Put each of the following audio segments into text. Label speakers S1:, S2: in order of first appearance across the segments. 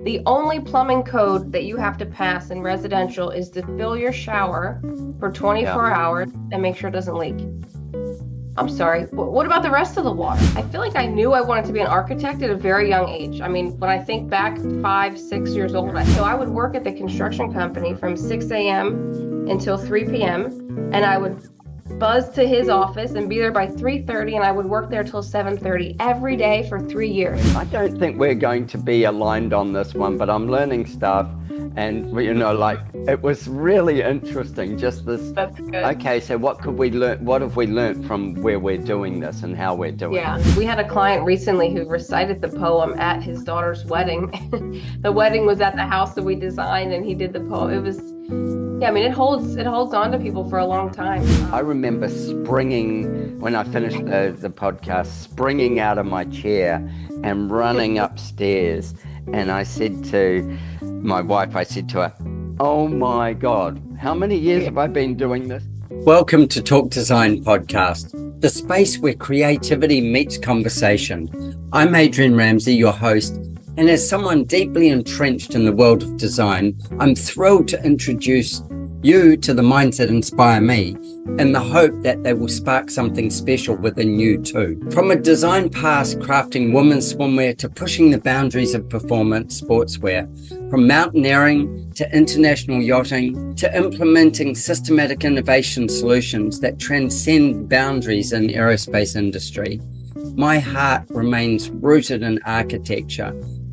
S1: The only plumbing code that you have to pass in residential is to fill your shower for 24 hours and make sure it doesn't leak. I'm sorry, what about the rest of the water? I feel like I knew I wanted to be an architect at a very young age. I mean, when I think back 5, 6 years old, so I would work at the construction company from 6 a.m. until 3 p.m. and I would buzz to his office and be there by 3:30, and I would work there till 7:30 every day for 3 years.
S2: I don't think we're going to be aligned on this one, but I'm learning stuff. And, like, it was really interesting, just this.
S1: That's good.
S2: Okay, so what could we learn? What have we learned from where we're doing this and how we're doing it?
S1: We had a client recently who recited the poem at his daughter's wedding. The wedding was at the house that we designed, and he did the poem. It was, it holds on to people for a long time.
S2: I remember springing, when I finished the podcast, springing out of my chair and running upstairs. And I said to my wife, oh my God, how many years have I been doing this? Welcome to TalkDesign Podcast, the space where creativity meets conversation. I'm Adrian Ramsay, your host, and as someone deeply entrenched in the world of design, I'm thrilled to introduce you to the minds that inspire me, in the hope that they will spark something special within you too. From a design past crafting women's swimwear to pushing the boundaries of performance sportswear, from mountaineering to international yachting to implementing systematic innovation solutions that transcend boundaries in aerospace industry, my heart remains rooted in architecture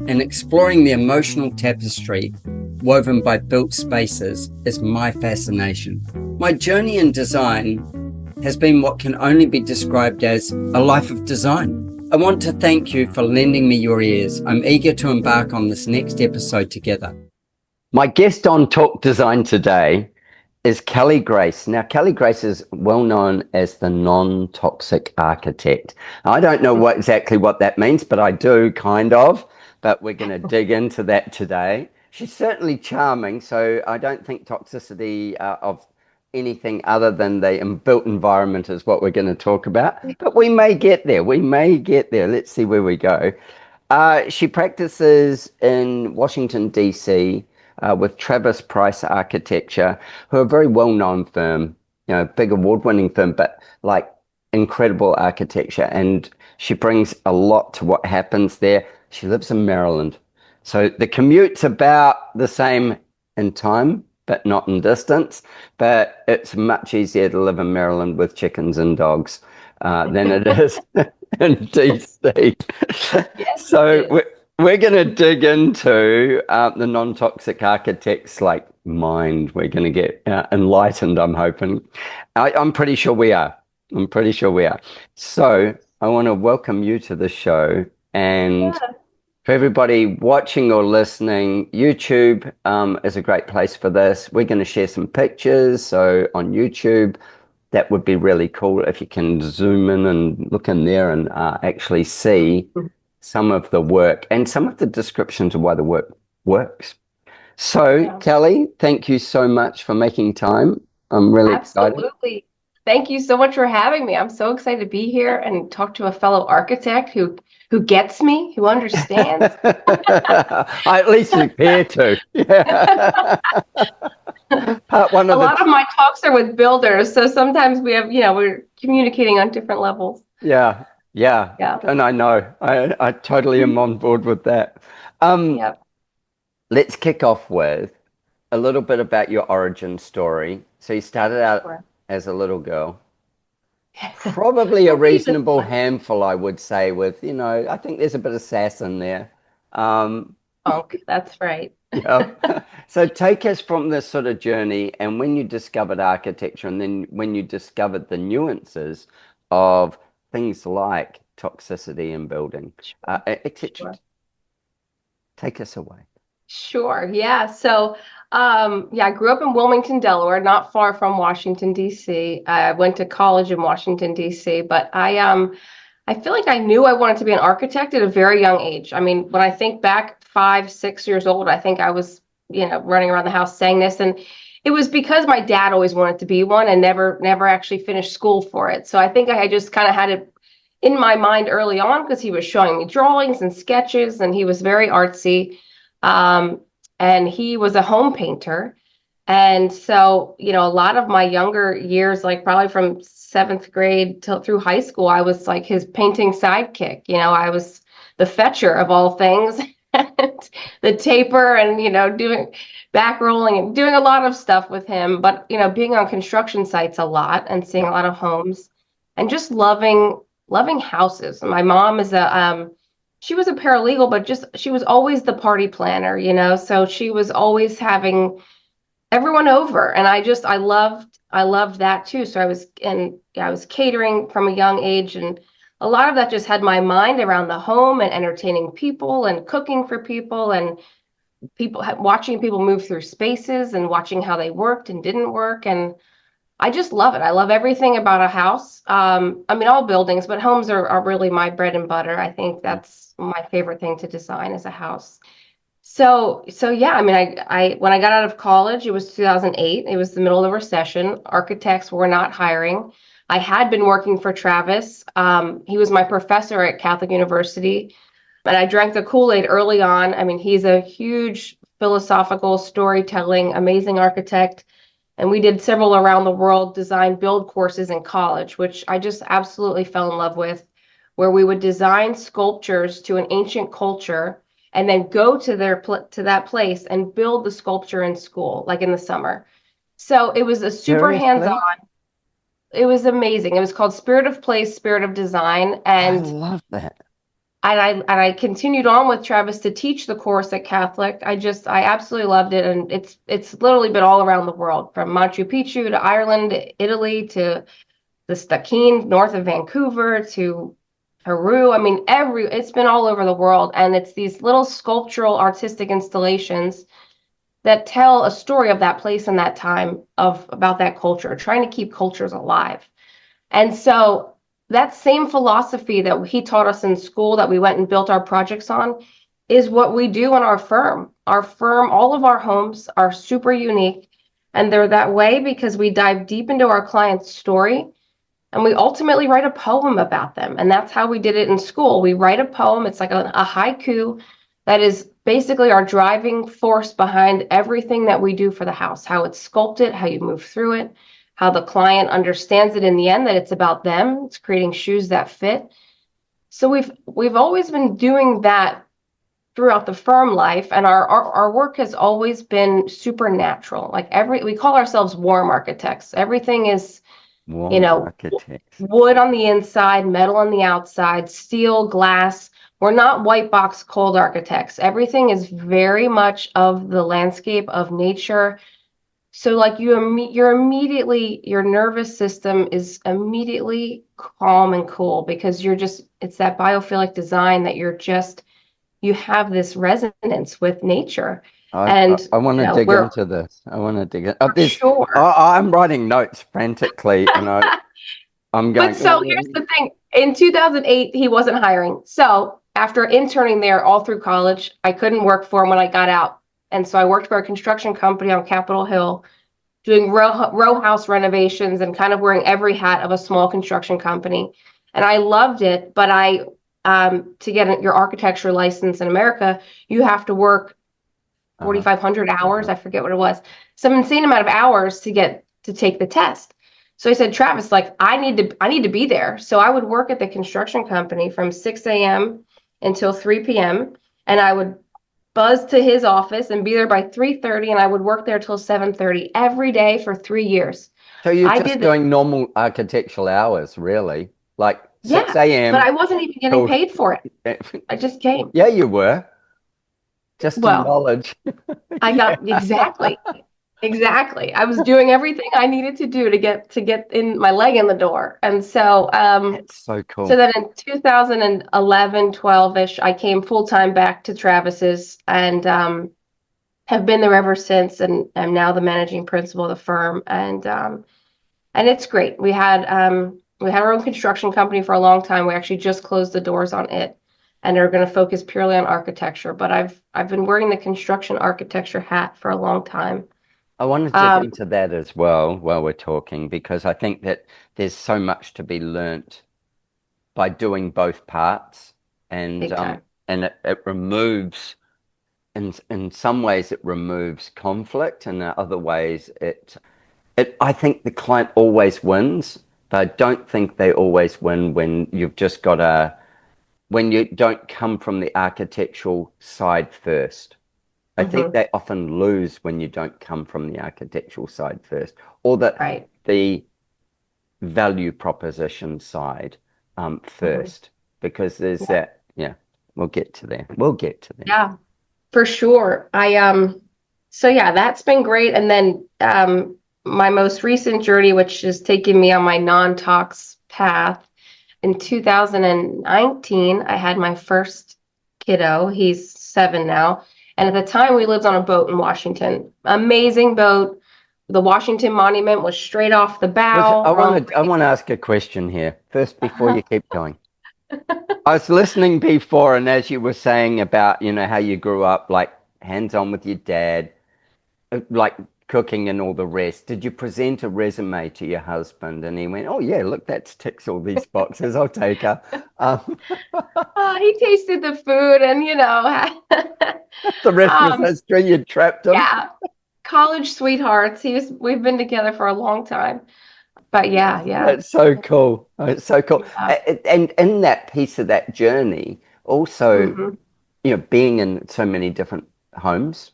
S2: and exploring the emotional tapestry woven by built spaces is my fascination. My journey in design has been what can only be described as a life of design. I want to thank you for lending me your ears. I'm eager to embark on this next episode together. My guest on Talk Design today is Kelly Grace. Now, Kelly Grace is well known as the non-toxic architect. I don't know exactly what that means, but I do kind of. But we're going to dig into that today. She's certainly charming, so I don't think toxicity of anything other than the built environment is what we're going to talk about. But we may get there. Let's see where we go. She practices in Washington, D.C. With Travis Price Architecture, who are a very well-known firm, big award-winning firm, but like incredible architecture. And she brings a lot to what happens there. She lives in Maryland. So the commute's about the same in time, but not in distance. But it's much easier to live in Maryland with chickens and dogs than it is in DC. Yes, so we're going to dig into the non-toxic architect's mind. We're going to get enlightened, I'm hoping. I'm pretty sure we are. So I want to welcome you to the show. And for everybody watching or listening, YouTube is a great place for this. We're going to share some pictures. So on YouTube, that would be really cool if you can zoom in and look in there and actually see some of the work and some of the descriptions of why the work works. So, Kelly, thank you so much for making time. I'm really excited.
S1: Absolutely. Thank you so much for having me. I'm so excited to be here and talk to a fellow architect who gets me, who understands.
S2: At least you appear to. Yeah.
S1: A lot of my talks are with builders, so sometimes we have, we're communicating on different levels.
S2: Yeah. And I know, I totally am on board with that. Let's kick off with a little bit about your origin story. So you started out as a little girl. Probably a reasonable handful, I would say, with, I think there's a bit of sass in there.
S1: That's right.
S2: So take us from this sort of journey and when you discovered architecture and then when you discovered the nuances of things like toxicity in building, etc. Take us away.
S1: Sure. Yeah. So, I grew up in Wilmington, Delaware, not far from Washington, D.C. I went to college in Washington, D.C., but I feel like I knew I wanted to be an architect at a very young age. I mean, when I think back 5, 6 years old, I think I was, running around the house saying this, and it was because my dad always wanted to be one and never actually finished school for it. So I think I just kind of had it in my mind early on because he was showing me drawings and sketches and he was very artsy. Um, and he was a home painter. And so, a lot of my younger years, like probably from seventh grade till through high school, I was like his painting sidekick. I was the fetcher of all things, and the taper, and doing back rolling and doing a lot of stuff with him. But being on construction sites a lot and seeing a
S2: Yeah.
S1: lot of homes, and just loving houses. My mom is a she was a paralegal, but just she was always the party planner, so she was always having everyone over, and I loved that too. So I was catering from a young age, and a lot of that just had my mind around the home and entertaining people and cooking for people, and watching people move through spaces and watching how they worked and didn't work. And I just love it. I love everything about a house. I mean, all buildings, but homes are really my bread and butter. I think
S2: Mm.
S1: that's my favorite thing to design is a house. So yeah, I mean, I when I got out of college, it was 2008. It was the middle of the recession. Architects were not hiring. I had been working for Travis. He was my professor at Catholic University, and I drank the Kool-Aid early on. I mean, he's a huge philosophical, storytelling, amazing architect. And we did several around the world design build courses in college, which I just absolutely fell in love with, where we would design sculptures to an ancient culture and then go to that place and build the sculpture in school, like in the summer. So it was a super hands-on.
S2: Seriously?
S1: It was amazing. It was called Spirit of Place, Spirit of Design,
S2: I
S1: and
S2: love that.
S1: I continued on with Travis to teach the course at Catholic. I absolutely loved it, and it's literally been all around the world, from Machu Picchu to Ireland, Italy to the Stakine north of Vancouver to Peru. I mean, it's been all over the world, and it's these little sculptural artistic installations that tell a story of that place and that time of about that culture, trying to keep cultures alive. And so that same philosophy that he taught us in school that we went and built our projects on is what we do in our firm. Our firm, all of our homes are super unique, and they're that way because we dive deep into our client's story and we ultimately write a poem about them. And that's how we did it in school. We write a poem, it's like a haiku that is basically our driving force behind everything that we do for the house, how it's sculpted, how you move through it, how the client understands it in the end, that it's about them, it's creating shoes that fit. So we've always been doing that throughout the firm life, and our work has always been supernatural. Like we call ourselves warm architects. Everything is, you
S2: Warm
S1: know,
S2: architects.
S1: wood on the inside, metal on the outside, steel, glass. We're not white box cold architects. Everything is very much of the landscape of nature. So like you're immediately, your nervous system is immediately calm and cool because it's that biophilic design that you have this resonance with nature. And
S2: I want to dig
S1: we're
S2: into this. I want to dig in.
S1: for sure.
S2: I'm writing notes frantically, and I'm
S1: But
S2: going.
S1: so here's the thing. In 2008, he wasn't hiring. So after interning there all through college, I couldn't work for him when I got out. And so I worked for a construction company on Capitol Hill doing row house renovations and kind of wearing every hat of a small construction company. And I loved it, but to get your architecture license in America, you have to work
S2: Uh-huh.
S1: 4,500 hours.
S2: Uh-huh.
S1: I forget what it was. Some insane amount of hours to take the test. So I said, Travis, like I need to be there. So I would work at the construction company from 6 a.m. until 3 p.m. and I would buzz to his office and be there by 3:30, and I would work there till 7:30 every day for 3 years.
S2: So you're
S1: I
S2: just
S1: did that.
S2: doing normal architectural hours, really, like
S1: Yeah,
S2: 6
S1: but
S2: a.m.
S1: I wasn't even getting
S2: till.
S1: paid for it. I just came.
S2: Yeah, you were. Just to
S1: Well,
S2: knowledge.
S1: I
S2: Yeah.
S1: got exactly. I was doing everything I needed to do to get in my leg in the door. And
S2: That's so
S1: so
S2: cool.
S1: then in 2011, 12-ish, I came full time back to Travis's and have been there ever since, and am now the managing principal of the firm. And it's great. We had our own construction company for a long time. We actually just closed the doors on it and are going to focus purely on architecture. But I've been wearing the construction architecture hat for a long time.
S2: I want to dig
S1: Um,
S2: into that as well while we're talking, because I think that there's so much to be learnt by doing both parts, and
S1: Big time.
S2: it removes in some ways it removes conflict, and in other ways I think the client always wins, but I don't think they always win when you've just got when you don't come from the architectural side first. I think
S1: Mm-hmm.
S2: they often lose when you don't come from the architectural side first, or
S1: Right.
S2: the value proposition side
S1: Mm-hmm.
S2: first, because there's
S1: Yeah.
S2: that. Yeah, we'll get to there. We'll get to there.
S1: Yeah, for sure. So yeah, that's been great. And then my most recent journey, which has taken me on my non-tox path, in 2019, I had my first kiddo. He's 7 now. And at the time, we lived on a boat in Washington. Amazing boat. The Washington Monument was straight off the bow. Wrong.
S2: I want to ask a question here first before you keep going. I was listening before, and as you were saying about, how you grew up, like hands-on with your dad, like cooking and all the rest. Did you present a resume to your husband, and he went, "Oh yeah, look, that ticks all these boxes. I'll take her." Um,
S1: He tasted the food, and
S2: the rest was
S1: um,
S2: history. You trapped him.
S1: yeah, college sweethearts. We've been together for a long time. But yeah, yeah.
S2: That's so cool. It's so cool.
S1: Yeah.
S2: And in that piece of that journey, also,
S1: Hmm.
S2: being in so many different homes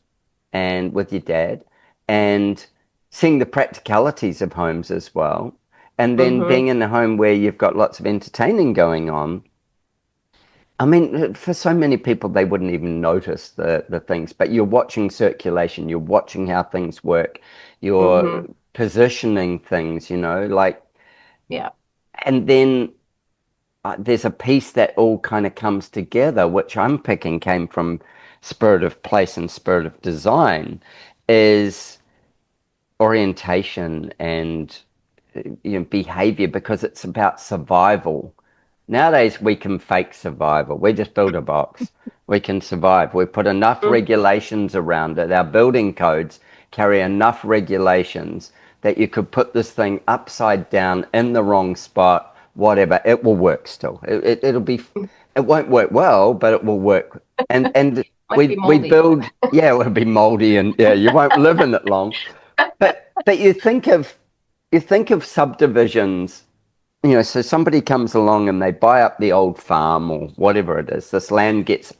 S2: and with your dad and seeing the practicalities of homes as well. And then
S1: Hmm.
S2: being in a home where you've got lots of entertaining going on. I mean, for so many people, they wouldn't even notice the things, but you're watching circulation, you're watching how things work, you're
S1: Hmm.
S2: positioning things, like,
S1: Yeah.
S2: and then there's a piece that all kind of comes together, which I'm picking came from Spirit of Place and Spirit of Design, is orientation and behavior, because it's about survival. Nowadays we can fake survival. We just build a box. We can survive. We put enough
S1: Hmm.
S2: regulations around it. Our building codes carry enough regulations that you could put this thing upside down in the wrong spot, whatever. It will work still. It'll be. It won't work well, but it will work. And
S1: Might be
S2: we
S1: moldy.
S2: build. Yeah, it'll be moldy, and yeah, you won't live in it long. But you think of subdivisions, so somebody comes along and they buy up the old farm or whatever it is. This land gets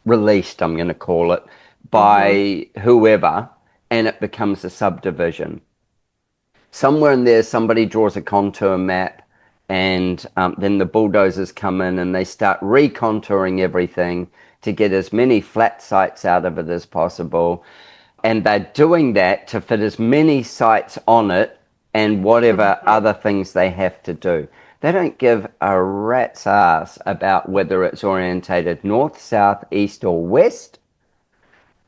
S2: released, I'm going to call it,
S1: Hmm.
S2: by whoever, and it becomes a subdivision. Somewhere in there, somebody draws a contour map, and then the bulldozers come in and they start recontouring everything to get as many flat sites out of it as possible. And they're doing that to fit as many sites on it and whatever
S1: Hmm.
S2: other things they have to do. They don't give a rat's ass about whether it's orientated north, south, east, or west,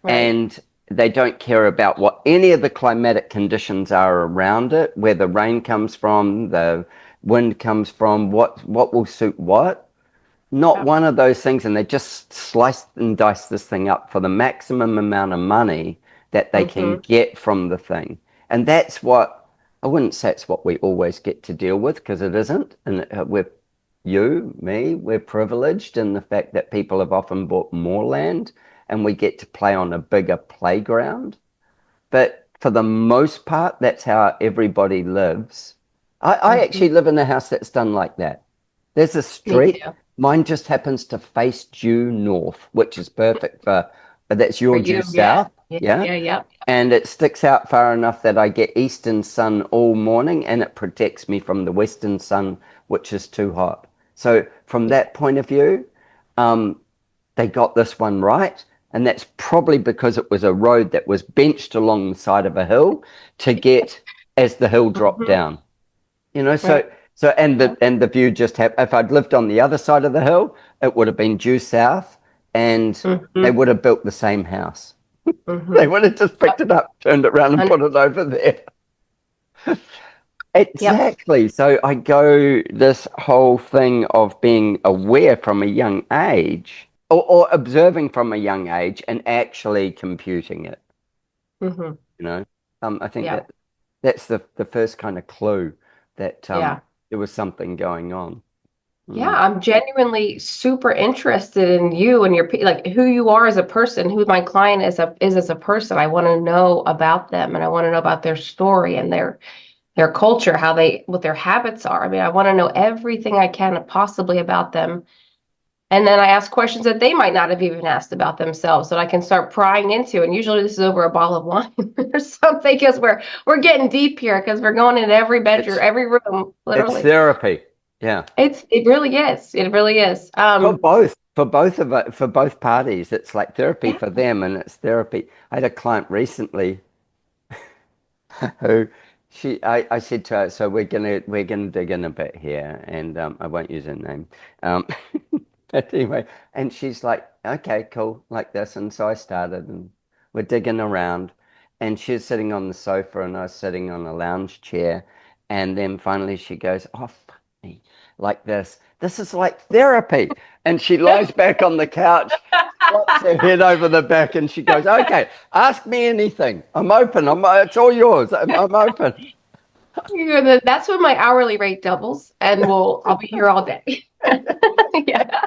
S1: Right.
S2: and they don't care about what any of the climatic conditions are around it, where the rain comes from, the wind comes from, what will suit what. Not
S1: Yeah.
S2: one of those things, and they just slice and dice this thing up for the maximum amount of money that they can
S1: Hmm.
S2: get from the thing. And that's what I wouldn't say it's what we always get to deal with, because it isn't. And we're privileged in the fact that people have often bought more land and we get to play on a bigger playground. But for the most part, that's how everybody lives. I
S1: Hmm.
S2: actually live in a house that's done like that. There's a
S1: Me
S2: street.
S1: too.
S2: Mine just happens to face due north, which is perfect that's
S1: For
S2: your due
S1: you, yeah.
S2: south.
S1: Yeah,
S2: Yeah.
S1: yeah, yeah.
S2: And it sticks out far enough that I get eastern sun all morning, and it protects me from the western sun, which is too hot. So from that point of view, um, they got this one right. And that's probably because it was a road that was benched along the side of a hill to get as the hill dropped
S1: Hmm.
S2: down. You know, so
S1: Right.
S2: so and
S1: Yeah.
S2: the view just had, if I'd lived on the other side of the hill, it would have been due south, and they
S1: Hmm.
S2: would have built the same house. They
S1: Hmm.
S2: would have just
S1: Yep.
S2: picked it up, turned it around, and put it over there.
S1: Yep.
S2: Exactly. So I go this whole thing of being aware from a young age, or observing from a young age, and actually computing it.
S1: Hmm.
S2: You know, I think
S1: Yeah.
S2: that's the first kind of clue that
S1: Yeah.
S2: there was something going on.
S1: Yeah, I'm genuinely super interested in you and like who you are as a person, who my client is as a person. I want to know about them and I want to know about their story and their culture, what their habits are. I mean, I want to know everything I can possibly about them. And then I ask questions that they might not have even asked about themselves that I can start prying into. And usually this is over a bottle of wine or something because we're getting deep here because we're going in every bedroom,
S2: It's
S1: every room,
S2: it's
S1: literally.
S2: therapy. Yeah.
S1: It really is. It really is.
S2: For both parties. It's like therapy
S1: Yeah.
S2: for them and it's therapy. I had a client recently who I said to her, so we're gonna dig in a bit here, and I won't use her name. Um, but anyway, and she's like, okay, cool, like this. And so I started, and we're digging around, and she was sitting on the sofa, and I was sitting on a lounge chair, and then finally she goes, oh, fuck me, like this. This is like therapy. And she lies back on the couch, flops her head over the back, and she goes, okay, ask me anything. I'm open. It's all yours. I'm open.
S1: That's when my hourly rate doubles and I'll be here all day. Yeah.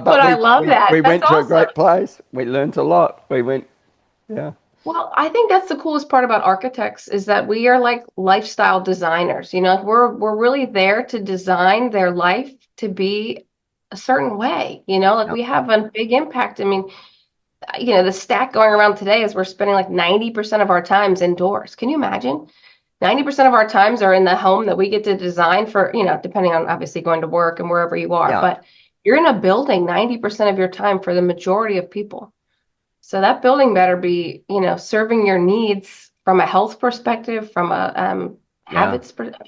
S2: But
S1: But I love that.
S2: we
S1: That's
S2: went to a
S1: awesome.
S2: great place. We learned a lot. We went, yeah,
S1: Well, I think that's the coolest part about architects is that we are like lifestyle designers. Like we're really there to design their life to be a certain way. Like
S2: yeah,
S1: we have a big impact. I mean, the stat going around today is we're spending like 90% of our times indoors. Can you imagine? 90% of our times are in the home that we get to design for, depending on obviously going to work and wherever you are.
S2: yeah,
S1: But you're in a building 90% of your time for the majority of people. So that building better be, serving your needs from a health perspective, from a
S2: yeah.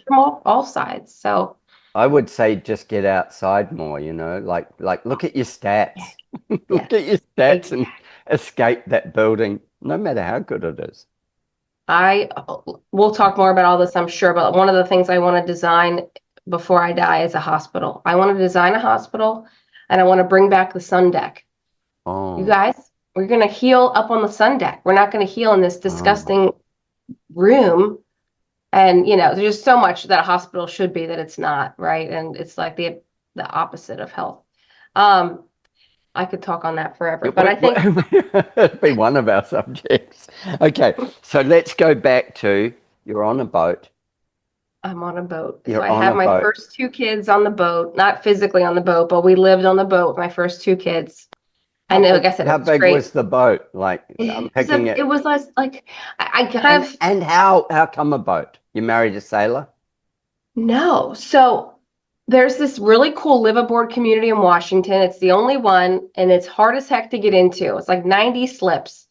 S1: from all sides. So
S2: I would say just get outside more, like look at your
S1: yeah,
S2: stats.
S1: yeah,
S2: Look at your stats and
S1: exactly.
S2: escape that building, no matter how good it is.
S1: I we'll talk more about all this, I'm sure, but one of the things I want to design before I die is a hospital. I want to design a hospital and I want to bring back the sun deck. You
S2: Oh,
S1: guys, we're going to heal up on the sun deck. We're not going to heal in this
S2: oh.
S1: disgusting room. And, there's just so much that a hospital should be that it's not, right? And it's like the opposite of health. Um, I could talk on that forever, but I think
S2: It'd be one of our subjects. Okay, so let's go back to you're on a boat.
S1: I'm on a boat. So
S2: You're
S1: I
S2: on
S1: had
S2: a
S1: my
S2: boat.
S1: first two kids on the boat, not physically on the boat, but we lived on the boat with my first two kids. And like I said, it
S2: How
S1: was
S2: big
S1: great.
S2: was the boat? Like I'm picking
S1: It
S2: it.
S1: was less like I kind
S2: And
S1: of
S2: and how come a boat? You married a sailor?
S1: no. So there's this really cool live aboard community in Washington. It's the only one, and it's hard as heck to get into. It's like 90 slips.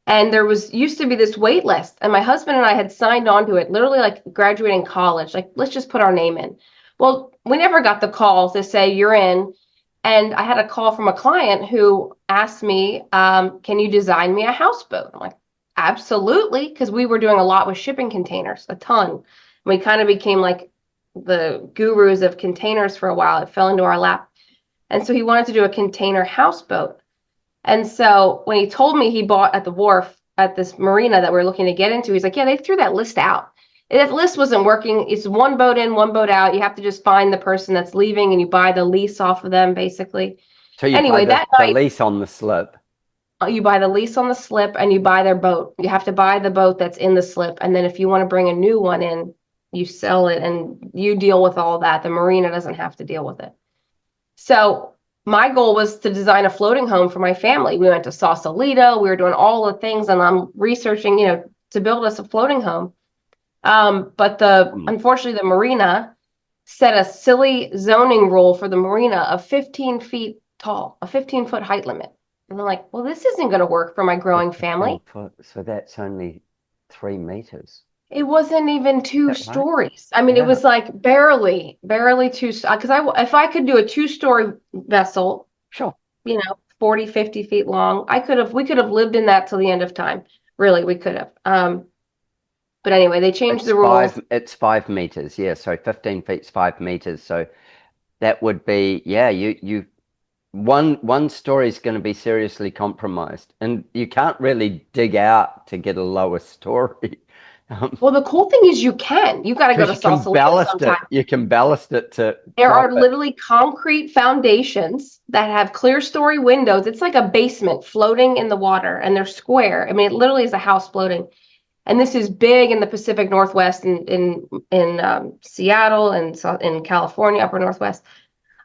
S1: And there was used to be this wait list, and my husband and I had signed on to it, literally like graduating college. Like, let's just put our name in. Well, we never got the call to say you're in. And I had a call from a client who asked me, can you design me a houseboat? I'm like, absolutely, because we were doing a lot with shipping containers, a ton. We kind of became like the gurus of containers for a while. It fell into our lap. And so he wanted to do a container houseboat. And so when he told me he bought at the wharf at this marina that we're looking to get into, he's like, yeah, they threw that list out. That list wasn't working. It's one boat in, one boat out. You have to just find the person that's leaving and you buy the lease off of them, basically.
S2: So you buy
S1: Anyway, that
S2: the
S1: night,
S2: lease on the slip.
S1: you buy the lease on the slip and you buy their boat. You have to buy the boat that's in the slip. And then if you want to bring a new one in, you sell it and you deal with all that. The marina doesn't have to deal with it. So my goal was to design a floating home for my family. We went to Sausalito. We were doing all the things, and I'm researching, to build us a floating home. But
S2: Hmm.
S1: unfortunately, the marina set a silly zoning rule for the marina of 15 feet tall, a 15-foot height limit. And I'm like, well, this isn't going to work for my growing
S2: 15
S1: family.
S2: foot. So that's only 3 meters.
S1: It wasn't even
S2: Is
S1: two
S2: that right?
S1: stories. I mean, it
S2: Yeah.
S1: was like barely two, because if I could do a two-story vessel,
S2: Sure.
S1: 40, 50 feet long. We could have lived in that till the end of time. Really, we could have. But anyway, they changed
S2: It's
S1: the rules.
S2: 5 meters. Yeah. So 15 feet's 5 meters. So that would be, yeah, you one story is going to be seriously compromised, and you can't really dig out to get a lower story.
S1: Well, the cool thing is you can. You got to go
S2: Because
S1: to
S2: you can
S1: Sausalito
S2: ballast it.
S1: sometime.
S2: You can ballast it to
S1: There
S2: drop
S1: are
S2: it.
S1: literally concrete foundations that have clear story windows. It's like a basement floating in the water, and they're square. I mean, it literally is a house floating. And this is big in the Pacific Northwest, in Seattle and in California, upper Northwest.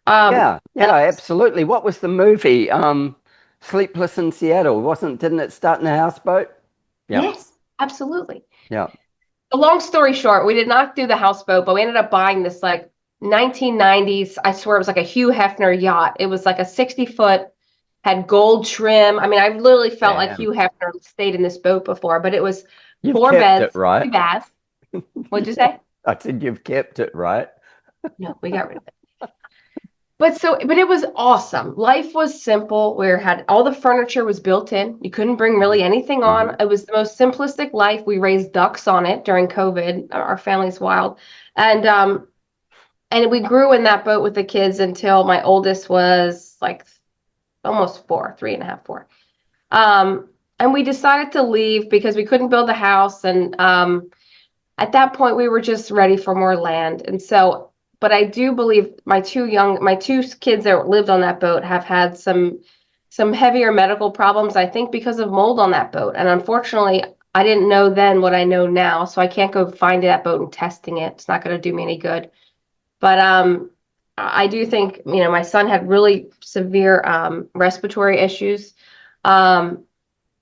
S2: Yeah,
S1: And
S2: yeah, absolutely. What was the movie? Sleepless in Seattle. Didn't it start in a houseboat? Yeah,
S1: yes, absolutely.
S2: yeah.
S1: A long story short, we did not do the houseboat, but we ended up buying this like 1990s. I swear it was like a Hugh Hefner yacht. It was like a 60-foot, had gold trim. I mean, I literally felt like
S2: Damn.
S1: Hugh Hefner stayed in this boat before, but it was
S2: You've
S1: four
S2: kept it
S1: beds,
S2: right.
S1: two baths. What'd you say?
S2: I said you've kept it right.
S1: No, we got rid of it. But it was awesome. Life was simple. We had all the furniture was built in. You couldn't bring really anything
S2: Hmm.
S1: on. It was the most simplistic life. We raised ducks on it during COVID. Our family's wild. And we grew in that boat with the kids until my oldest was like almost four, 3.5, 4. And we decided to leave because we couldn't build the house. And at that point, we were just ready for more land. And so, but I do believe my two kids that lived on that boat have had some heavier medical problems, I think, because of mold on that boat. And unfortunately, I didn't know then what I know now, so I can't go find that boat and testing it. It's not going to do me any good. But I do think, my son had really severe respiratory issues. Um,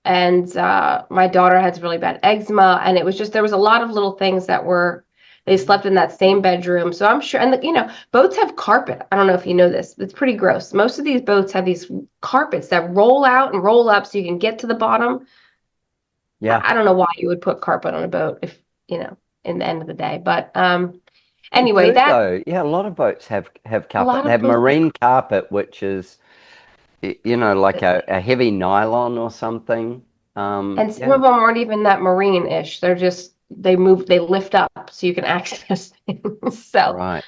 S1: and my daughter has really bad eczema, and it was just there was a lot of little things that were they slept in that same bedroom. So I'm sure, and boats have carpet. I don't know if you know this. It's pretty gross. Most of these boats have these carpets that roll out and roll up so you can get to the bottom.
S2: Yeah,
S1: I don't know why you would put carpet on a boat if, in the end of the day. But
S2: they
S1: anyway,
S2: do
S1: that
S2: though. Yeah, a lot of boats have
S1: a
S2: carpet.
S1: lot
S2: They
S1: of
S2: have
S1: boats have.
S2: marine carpet, which is like a heavy nylon or something.
S1: And some
S2: Yeah,
S1: of them aren't even that marine-ish. They lift up so you can access things. So,
S2: right,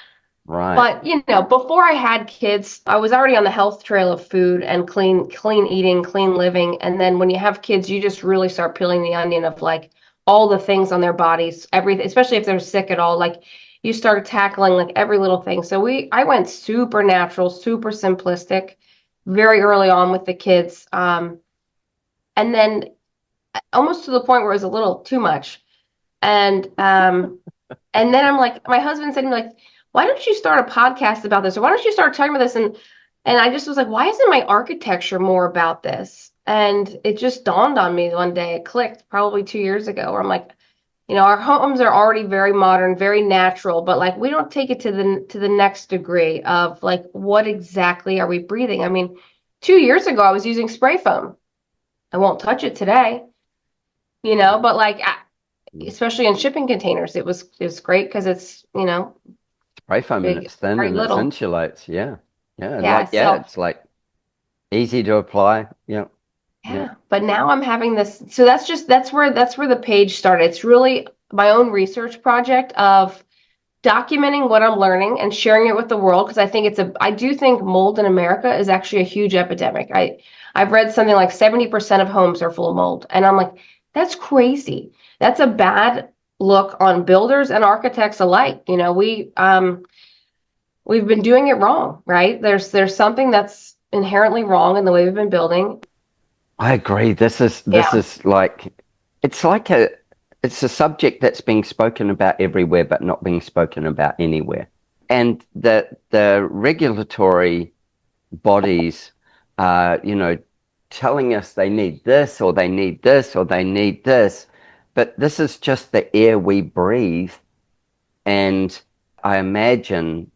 S2: right.
S1: but before I had kids, I was already on the health trail of food and clean eating, clean living. And then when you have kids, you just really start peeling the onion of like all the things on their bodies, everything, especially if they're sick at all. Like you start tackling like every little thing. So I went super natural, super simplistic, very early on with the kids. And then almost to the point where it was a little too much. And then I'm like, my husband said to me, like, why don't you start a podcast about this? Or why don't you start talking about this? And I just was like, why isn't my architecture more about this? And it just dawned on me one day, it clicked probably 2 years ago, where I'm like, our homes are already very modern, very natural, but like we don't take it to the next degree of like what exactly are we breathing? I mean, 2 years ago I was using spray foam. I won't touch it today, but like especially in shipping containers, it was great because it's
S2: Spray foam and
S1: big,
S2: it's thin
S1: very
S2: and it
S1: little.
S2: insulates. Yeah, yeah.
S1: Yeah, so
S2: It's like easy to apply. Yeah, yeah.
S1: yeah. But now I'm having this. So that's where the page started. It's really my own research project of documenting what I'm learning and sharing it with the world because I do think mold in America is actually a huge epidemic. I've read something like 70% of homes are full of mold, and I'm like, that's crazy. That's a bad look on builders and architects alike. We've been doing it wrong, right? There's something that's inherently wrong in the way we've been building.
S2: I agree. This
S1: Yeah.
S2: is like it's a subject that's being spoken about everywhere, but not being spoken about anywhere. And the regulatory bodies are, telling us they need this or they need this or they need this, but this is just the air we breathe. And I imagine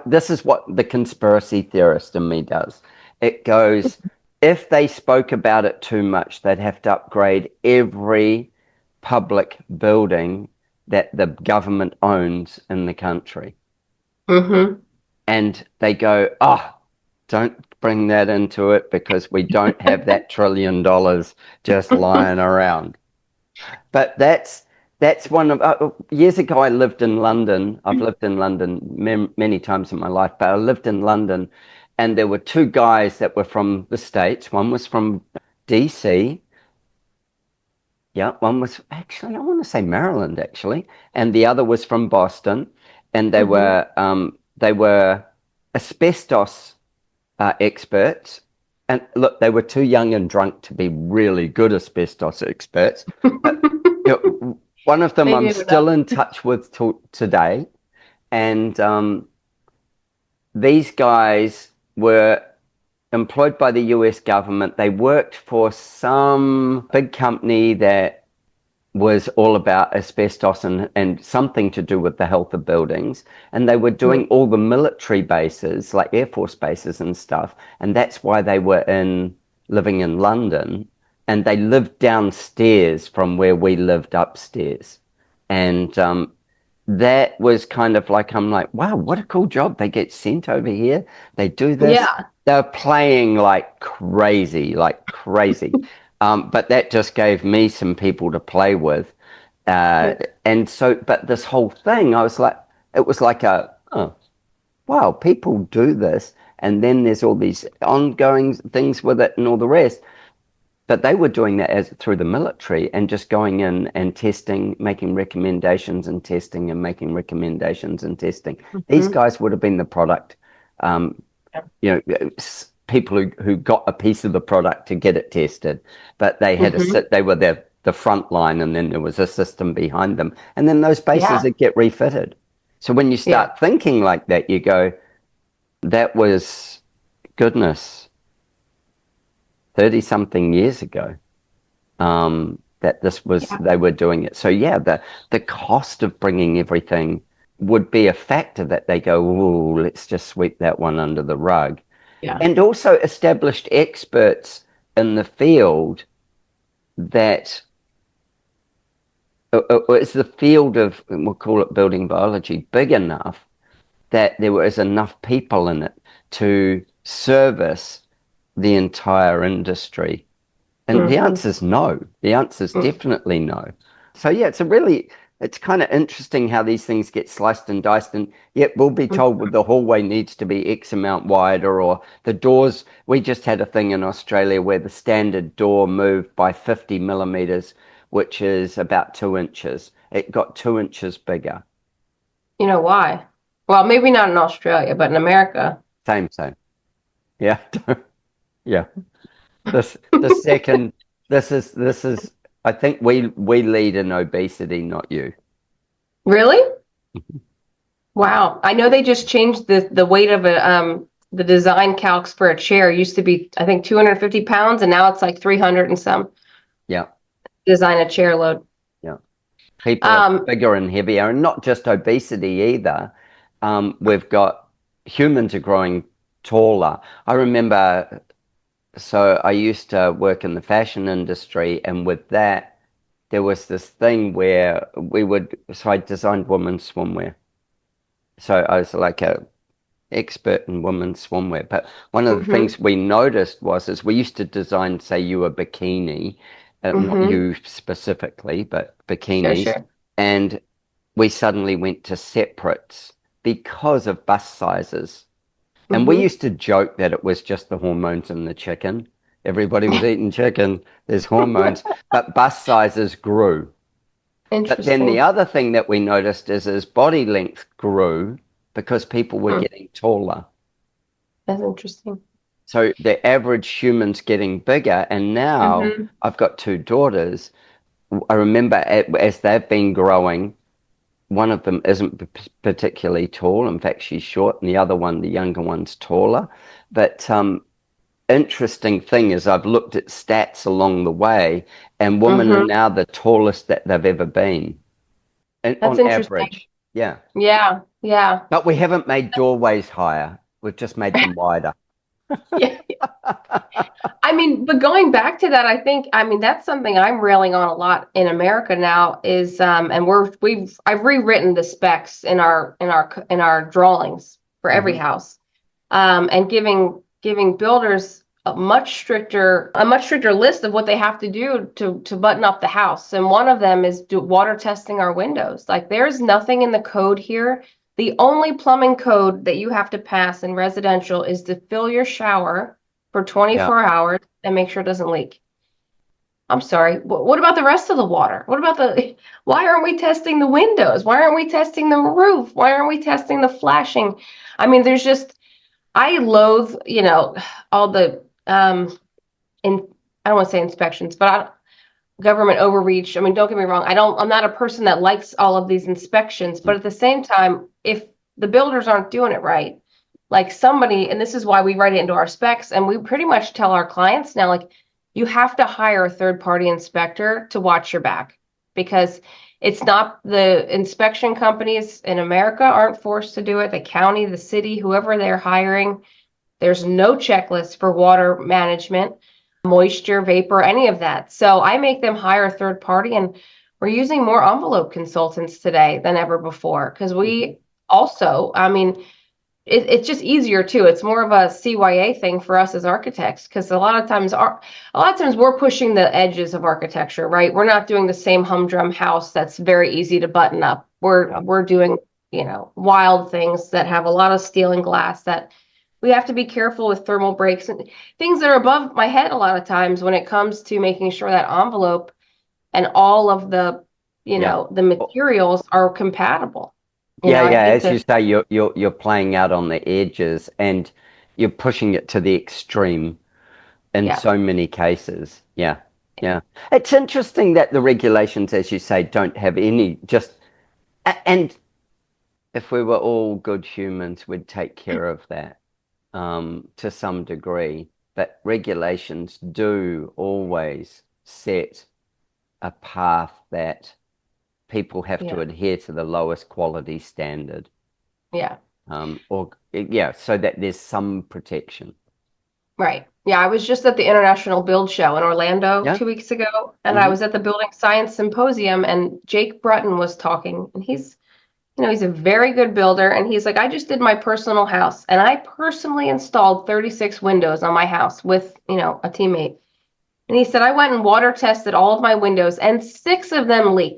S2: this is what the conspiracy theorist in me does. It goes, if they spoke about it too much, they'd have to upgrade every public building that the government owns in the country.
S1: Mm-hmm.
S2: And they go, oh, don't bring that into it because we don't have that $1 trillion just lying around. But that's one of years ago. I lived in London. I've lived in London many times in my life, but I lived in London, and there were two guys that were from the States. One was from DC, Yeah, one was actually, I want to say Maryland actually, and the other was from Boston, and they were asbestos experts. And look, they were too young and drunk to be really good asbestos experts. But one of them
S1: They
S2: I'm
S1: knew enough.
S2: still in touch with today, and these guys were employed by the US government. They worked for some big company that was all about asbestos and something to do with the health of buildings. And they were doing all the military bases, like Air Force bases and stuff. And that's why they were living in London. And they lived downstairs from where we lived upstairs. And that was kind of like, I'm like, wow, what a cool job. They get sent over here. They do this.
S1: Yeah.
S2: They're playing like crazy, like crazy. But that just gave me some people to play with. Uh,
S1: Yeah.
S2: and so, but this whole thing, I was like, it was like oh, wow, people do this. And then there's all these ongoing things with it and all the rest. But they were doing that as through the military and just going in and testing, making recommendations and testing and making recommendations and testing. These
S1: Mhm.
S2: guys would have been the product, um, people who got a piece of the product to get it tested, but they had to
S1: Mhm.
S2: sit, they were the front line, and then there was a system behind them. And then those bases
S1: Yeah.
S2: would get refitted. So when you
S1: Yeah.
S2: start thinking like that, you go, that was goodness, 30 something years ago. That this was
S1: Yeah.
S2: they were doing it. So yeah, the cost of bringing everything would be a factor that they go, oh, let's just sweep that one under the rug.
S1: Yeah.
S2: And also established experts in the field that is the field of, we'll call it building biology, big enough that there was enough people in it to service the entire industry. And the
S1: Mhm.
S2: answer is no. The answer is
S1: Mm.
S2: definitely no. So yeah, it's kind of interesting how these things get sliced and diced, and yet we'll be told
S1: Mhm.
S2: well, the hallway needs to be X amount wider, or the doors. We just had a thing in Australia where the standard door moved by 50 millimeters, which is about 2 inches. It got 2 inches bigger.
S1: You know why? Well, maybe not in Australia, but in America.
S2: Same. Yeah, yeah. The second, this is. I think we lead in obesity, not you.
S1: Really? Wow. I know they just changed the weight of the design calcs for a chair. It used to be, I think, 250 pounds, and now it's like 300 and some.
S2: Yeah.
S1: Design a chair load.
S2: Yeah. People are
S1: Um,
S2: bigger and heavier, and not just obesity either. We've got humans are growing taller. I remember, so I used to work in the fashion industry, and with that, there was this thing where so I designed women's swimwear. So I was like a expert in women's swimwear. But one of the
S1: mhm,
S2: things we noticed was is we used to design, say, you a bikini, not
S1: mhm.
S2: you specifically, but
S1: Sure,
S2: bikinis,
S1: sure.
S2: and we suddenly went to separates because of bust sizes. And we
S1: Mhm.
S2: used to joke that it was just the hormones in the chicken. Everybody was eating chicken, there's hormones, but bust sizes grew. But then the
S1: Interesting.
S2: other thing that we noticed is body length grew because people were
S1: Hmm.
S2: getting taller.
S1: That's interesting.
S2: So the average human's getting bigger. And now
S1: Mhm.
S2: I've got two daughters. I remember as they've been growing, one of them isn't particularly tall. In fact, she's short, and the other one, the younger one's taller. But interesting thing is, I've looked at stats along the way, and women are
S1: Mhm.
S2: now the tallest that they've ever been, and
S1: That's
S2: on
S1: interesting.
S2: average. Yeah.
S1: Yeah. Yeah.
S2: But we haven't made doorways higher. We've just made them wider.
S1: Yeah. I mean, but going back to that, I think, I mean, that's something I'm railing on a lot in America now is, and I've rewritten the specs in our drawings for every
S2: Hmm.
S1: house, and giving builders a much stricter list of what they have to do to button up the house. And one of them is do water testing our windows. Like, there's nothing in the code here. The only plumbing code that you have to pass in residential is to fill your shower for
S2: Yeah.
S1: 24 hours and make sure it doesn't leak. I'm sorry. What about the rest of the water? Why aren't we testing the windows? Why aren't we testing the roof? Why aren't we testing the flashing? I mean, I loathe, all the, I don't want to say inspections, but government overreach. I mean, don't get me wrong. I'm not a person that likes all of these inspections, but at the same time, if the builders aren't doing it right, like somebody, and this is why we write it into our specs, and we pretty much tell our clients now, like, you have to hire a third-party inspector to watch your back, because it's not the inspection companies in America aren't forced to do it. The county, the city, whoever they're hiring, there's no checklist for water management, moisture, vapor, any of that. So I make them hire a third party, and we're using more envelope consultants today than ever before, because we also, I mean, it's just easier too. It's more of a CYA thing for us as architects, because a lot of times we're pushing the edges of architecture, right? We're not doing the same humdrum house that's very easy to button up. We're doing, wild things that have a lot of steel and glass that we have to be careful with, thermal breaks and things that are above my head a lot of times when it comes to making sure that envelope and all of the, the materials are compatible.
S2: As you say, you're playing out on the edges, and you're pushing it to the extreme in so many cases. Yeah. It's interesting that the regulations, as you say, don't have any and if we were all good humans, we'd take care of that to some degree. But regulations do always set a path that people have to adhere to the lowest quality standard. So that there's some protection.
S1: Right. Yeah, I was just at the International Build Show in Orlando 2 weeks ago, and I was at the Building Science Symposium, and Jake Brutton was talking, and he's a very good builder, and he's like, I just did my personal house, and I personally installed 36 windows on my house with, a teammate. And he said, I went and water tested all of my windows, and 6 of them leaked.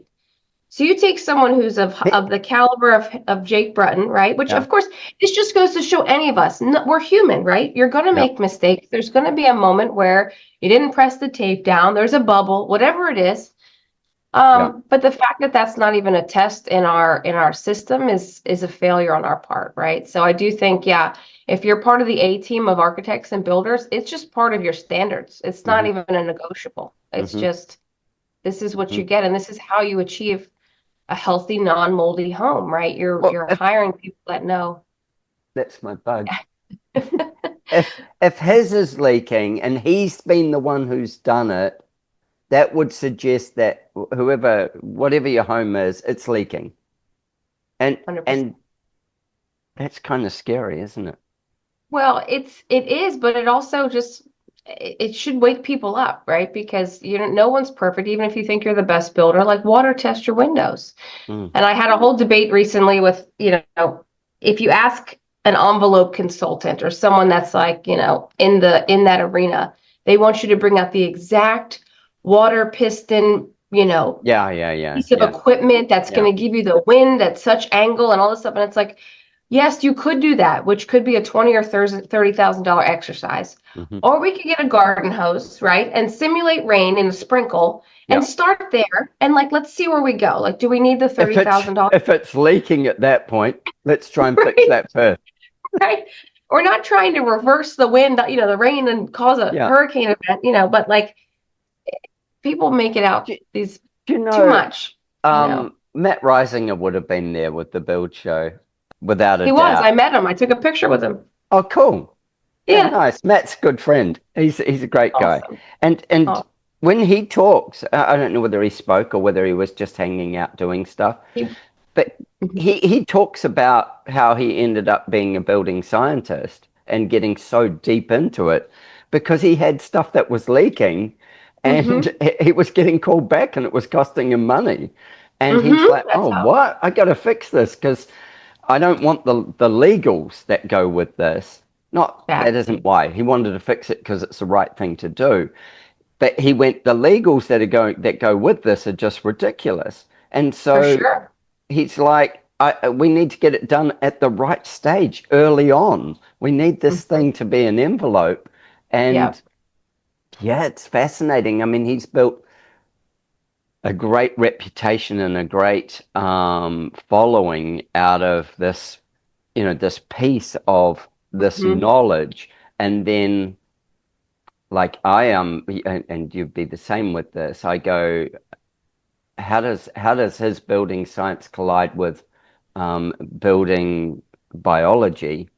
S1: So you take someone who's of the caliber of Jake Brutton, right? Which, of course, this just goes to show any of us, we're human, right? You're going to make mistakes. There's going to be a moment where you didn't press the tape down. There's a bubble, whatever it is. But the fact that that's not even a test in our system is a failure on our part, right? So I do think, if you're part of the A team of architects and builders, it's just part of your standards. It's not even a negotiable. It's just, this is what you get, and this is how you achieve a healthy, non-moldy home, right? You're hiring people that know.
S2: That's my bug. if his is leaking and he's been the one who's done it, that would suggest that whatever your home is, it's leaking. And 100%. And that's kind of scary, isn't it?
S1: Well, it is, but it also it should wake people up, right? Because no one's perfect, even if you think you're the best builder. Like, water test your windows. And I had a whole debate recently with, if you ask an envelope consultant or someone that's like, in that arena, they want you to bring out the exact water piston, piece of equipment that's going to give you the wind at such angle and all this stuff. And it's like, yes, you could do that, which could be a $20,000 or $30,000 exercise. Or we could get a garden hose, right, and simulate rain in a sprinkle and start there. And let's see where we go. Like, do we need the $30,000?
S2: If it's leaking at that point, let's try and fix that first.
S1: Right. We're not trying to reverse the wind, the rain, and cause a hurricane event, but people make it out too much.
S2: Matt Risinger would have been there with the Build Show, without a doubt.
S1: He was. I met him. I took a picture with him.
S2: Oh, cool.
S1: Yeah.
S2: Nice. Matt's a good friend. He's a great guy. And when he talks, I don't know whether he spoke or whether he was just hanging out doing stuff, but he talks about how he ended up being a building scientist and getting so deep into it because he had stuff that was leaking and he was getting called back and it was costing him money. And he's like, what? I got to fix this because I don't want the legals that go with this. That isn't why. He wanted to fix it because it's the right thing to do. But the legals that go with this are just ridiculous. And so he's like, we need to get it done at the right stage early on. We need this thing to be an envelope. And it's fascinating. I mean, he's built a great reputation and a great following out of this, this piece of this
S1: Hmm.
S2: knowledge. And then, like I am, and you'd be the same with this. I go, how does his building science collide with building biology?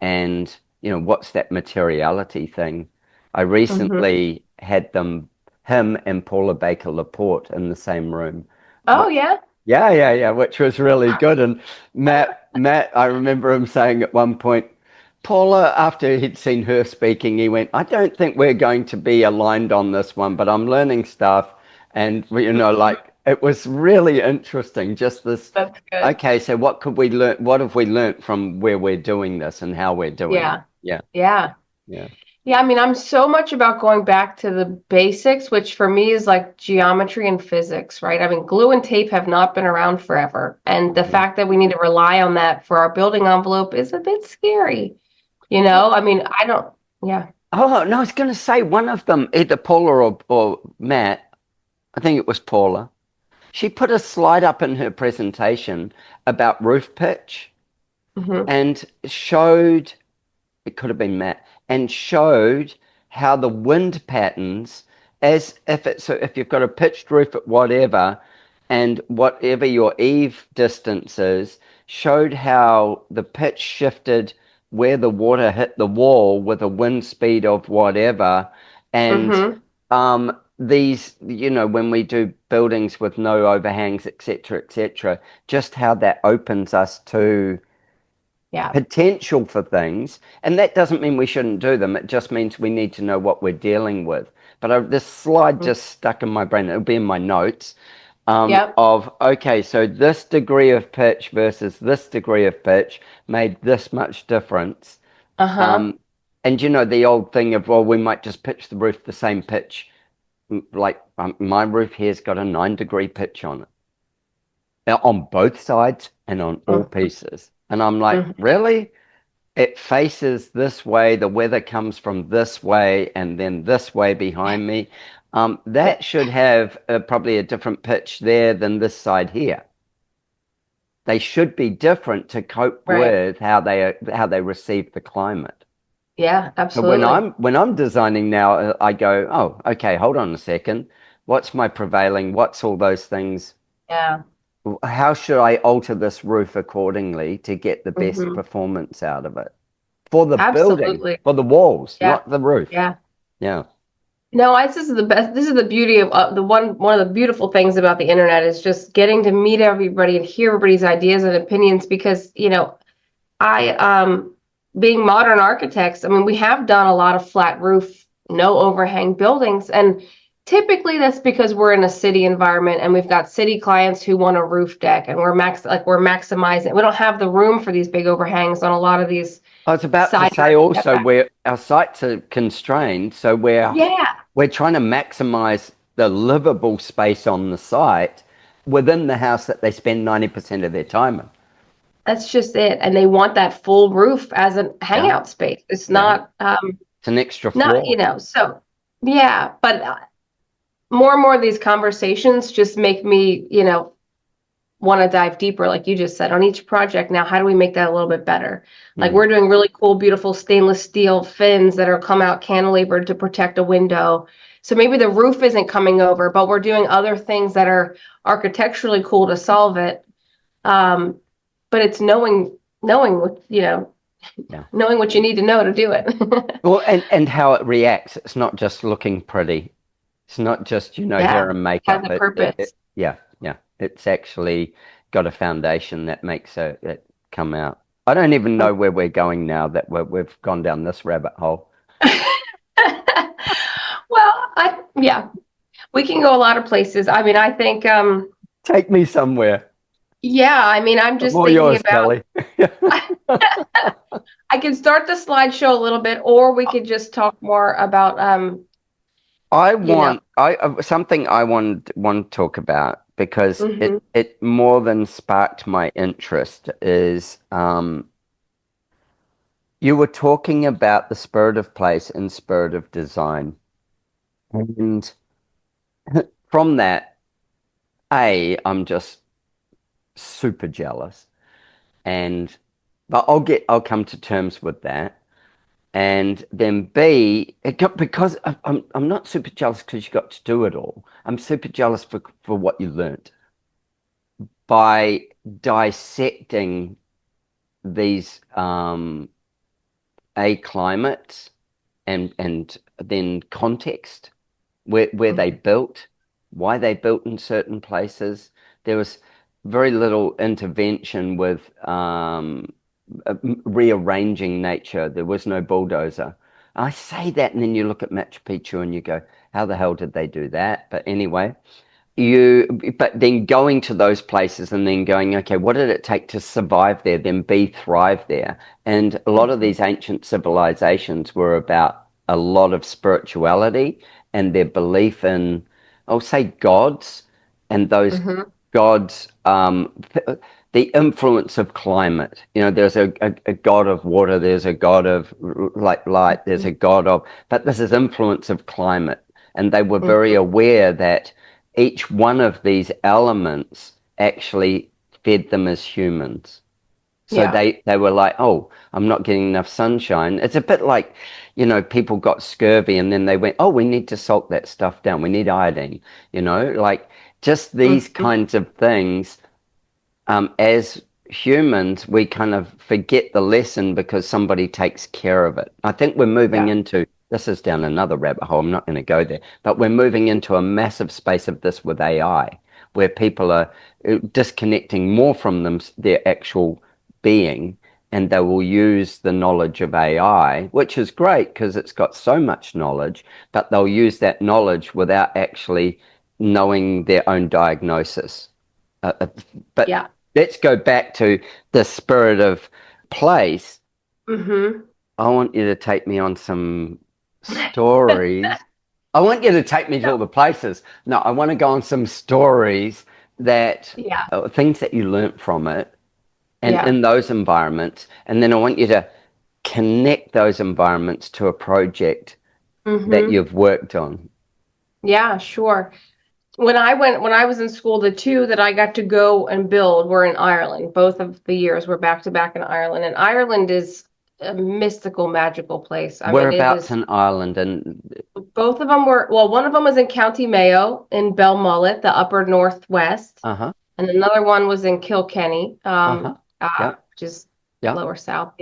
S2: And what's that materiality thing? I
S1: Hmm.
S2: recently had him and Paula Baker Laporte in the same room,
S1: Oh
S2: which
S1: yeah.
S2: yeah, yeah, yeah, which was really good. And Matt, I remember him saying at one point, Paula, after he'd seen her speaking, he went, I don't think we're going to be aligned on this one, but I'm learning stuff. And,
S1: Mhm.
S2: like it was really interesting. Just this,
S1: That's good.
S2: okay, so what could we learn? What have we learned from where we're doing this and how we're doing it?
S1: Yeah.
S2: Yeah,
S1: Yeah.
S2: yeah.
S1: Yeah, I mean, I'm so much about going back to the basics, which for me is like geometry and physics, right? I mean, glue and tape have not been around forever. And the
S2: Mhm.
S1: fact that we need to rely on that for our building envelope is a bit scary. You know, I mean, I don't, yeah.
S2: Oh, no, I was going to say one of them, either Paula or Matt, I think it was Paula. She put a slide up in her presentation about roof pitch
S1: Hmm.
S2: and showed, it could have been Matt, and showed how the wind patterns, as if it's, so if you've got a pitched roof at whatever, and whatever your eave distance is, showed how the pitch shifted where the water hit the wall with a wind speed of whatever. And
S1: Hmm.
S2: these, when we do buildings with no overhangs, etc., just how that opens us to
S1: Yeah.
S2: potential for things. And that doesn't mean we shouldn't do them. It just means we need to know what we're dealing with. But this slide
S1: Mhm.
S2: just stuck in my brain. It'll be in my notes
S1: Yep.
S2: of, okay, so this degree of pitch versus this degree of pitch made this much difference.
S1: Uh-huh.
S2: Um, and the old thing of, well, we might just pitch the roof the same pitch. Like my roof here's got a 9-degree pitch on it. Now, on both sides and on all
S1: Hmm.
S2: pieces. And I'm like,
S1: Hmm.
S2: really? It faces this way, the weather comes from this way, and then this way behind me. That should have probably a different pitch there than this side here. They should be different to cope
S1: Right.
S2: with how they receive the climate.
S1: Yeah,
S2: So when
S1: absolutely.
S2: I'm designing now, I go, oh, okay, hold on a second. What's my prevailing? What's all those things?
S1: Yeah.
S2: How should I alter this roof accordingly to get the best
S1: Hmm.
S2: performance out of it? For the building,
S1: Absolutely.
S2: for the walls,
S1: Yeah.
S2: not the roof.
S1: Yeah.
S2: Yeah.
S1: No, this is the best. This is the beauty of one of the beautiful things about the internet is just getting to meet everybody and hear everybody's ideas and opinions because, I being modern architects, I mean, we have done a lot of flat roof, no overhang buildings, and typically that's because we're in a city environment and we've got city clients who want a roof deck and we're maximizing. We don't have the room for these big overhangs on a lot of these
S2: I was about to
S1: side
S2: say
S1: yard
S2: also
S1: setbacks.
S2: where our sites are constrained, so
S1: Yeah.
S2: we're trying to maximize the livable space on the site within the house that they spend 90% of their time in.
S1: That's just it. And they want that full roof as a
S2: Yeah,
S1: hangout space. It's
S2: yeah. It's an extra
S1: not,
S2: floor.
S1: so yeah, but more and more of these conversations just make me, want to dive deeper, like you just said, on each project. Now, how do we make that a little bit better? Like
S2: Mm.
S1: we're doing really cool, beautiful stainless steel fins that are come out cantilevered to protect a window. So maybe the roof isn't coming over, but we're doing other things that are architecturally cool to solve it. Um, but it's knowing what,
S2: Yeah.
S1: knowing what you need to know to do it.
S2: Well, and how it reacts. It's not just looking pretty. It's not just,
S1: Yeah,
S2: hair and
S1: has
S2: makeup.
S1: a purpose.
S2: Yeah, yeah. It's actually got a foundation that makes it come out. I don't even know where we're going now that we've gone down this rabbit hole.
S1: Well, yeah, we can go a lot of places. I mean, I think,
S2: Take me somewhere.
S1: yeah, I mean, I'm
S2: I'm
S1: just
S2: all
S1: thinking
S2: yours,
S1: about,
S2: Kelly.
S1: I can start the slideshow a little bit, or we could just talk more about,
S2: I
S1: you know,
S2: want I something I want to talk about because
S1: hmm
S2: it more than sparked my interest is you were talking about the spirit of place and spirit of design. And from that, I'm just super jealous, and but I'll come to terms with that. And then B, because I'm not super jealous because you got to do it all. I'm super jealous for what you learnt by dissecting these climates and then context, where they built, why they built in certain places. There was very little intervention with rearranging nature. There was no bulldozer. I say that, and then you look at Machu Picchu and you go, how the hell did they do that? But anyway, you but then going to those places and then going, okay, what did it take to survive there, then be thrive there? And a lot of these ancient civilizations were about a lot of spirituality and their belief in, I'll say, gods, and those
S1: Mm-hmm.
S2: gods, the influence of climate. There's a god of water, there's a god of like light, there's a god of, but this is influence of climate. And they were very
S1: Mm-hmm.
S2: aware that each one of these elements actually fed them as humans. So
S1: Yeah.
S2: they were like, oh, I'm not getting enough sunshine. It's a bit like, people got scurvy and then they went, oh, we need to salt that stuff down. We need iodine, like just these
S1: Mm-hmm.
S2: kinds of things. As humans, we kind of forget the lesson because somebody takes care of it. I think we're moving
S1: Yeah.
S2: into, this is down another rabbit hole. I'm not going to go there, but we're moving into a massive space of this with AI, where people are disconnecting more from their actual being, and they will use the knowledge of AI, which is great because it's got so much knowledge, but they'll use that knowledge without actually knowing their own diagnosis. But
S1: Yeah.
S2: let's go back to the spirit of place.
S1: Mm-hmm.
S2: I want you to take me on some stories. I want you to take me to all the places. No, I want to go on some stories that
S1: Yeah.
S2: things that you learnt from it and
S1: Yeah.
S2: in those environments. And then I want you to connect those environments to a project that
S1: Mm-hmm.
S2: you've worked on.
S1: Yeah, sure. When I was in school, the two that I got to go and build were in Ireland. Both of the years were back to back in Ireland. And Ireland is a mystical, magical place. I mean, it
S2: Whereabouts
S1: is,
S2: in Ireland? And
S1: both of them were, well, one of them was in County Mayo in Belmullet, the upper northwest,
S2: uh-huh,
S1: and another one was in Kilkenny,
S2: uh-huh. Yeah,
S1: which is
S2: yeah.
S1: lower south.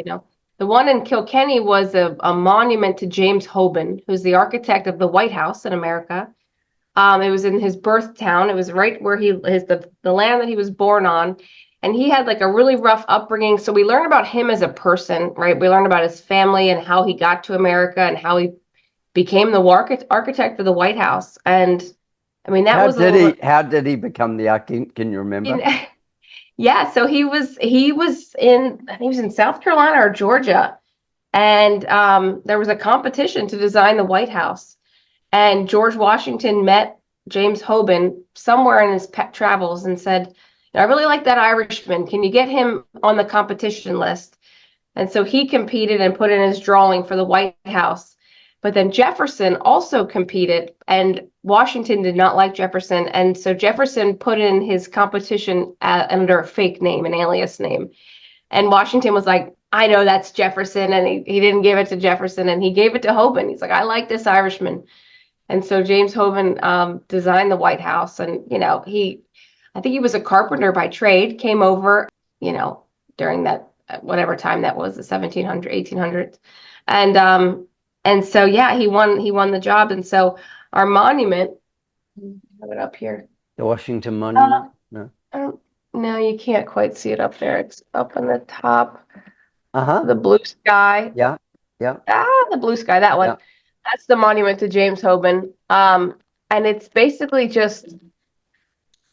S1: The one in Kilkenny was a monument to James Hoban, who's the architect of the White House in America. It was in his birth town. It was right where the land that he was born on. And he had like a really rough upbringing. So we learn about him as a person, right? We learn about his family and how he got to America and how he became the architect of the White House. And I mean, that
S2: How
S1: was a
S2: did
S1: little,
S2: he how did he become the architect? Can you
S1: you
S2: remember?
S1: know, yeah. So he was in, I think he was in South Carolina or Georgia. And there was a competition to design the White House. And George Washington met James Hoban somewhere in his travels and said, I really like that Irishman. Can you get him on the competition list? And so he competed and put in his drawing for the White House. But then Jefferson also competed, and Washington did not like Jefferson. And so Jefferson put in his competition under a fake name, an alias name. And Washington was like, I know that's Jefferson. And he didn't give it to Jefferson, and he gave it to Hoban. He's like, I like this Irishman. And so James Hoban designed the White House, and I think he was a carpenter by trade, came over, during that whatever time that was, the 1700s, 1800s, and so yeah, he won the job, and so our monument, I have it up here.
S2: The Washington
S1: Uh,
S2: Monument? No.
S1: I don't, no, you can't quite see it up there. It's up on the top,
S2: Uh-huh.
S1: the blue sky.
S2: Yeah. Yeah.
S1: The blue sky, that one.
S2: Yeah.
S1: That's the monument to James Hoban. And it's basically just,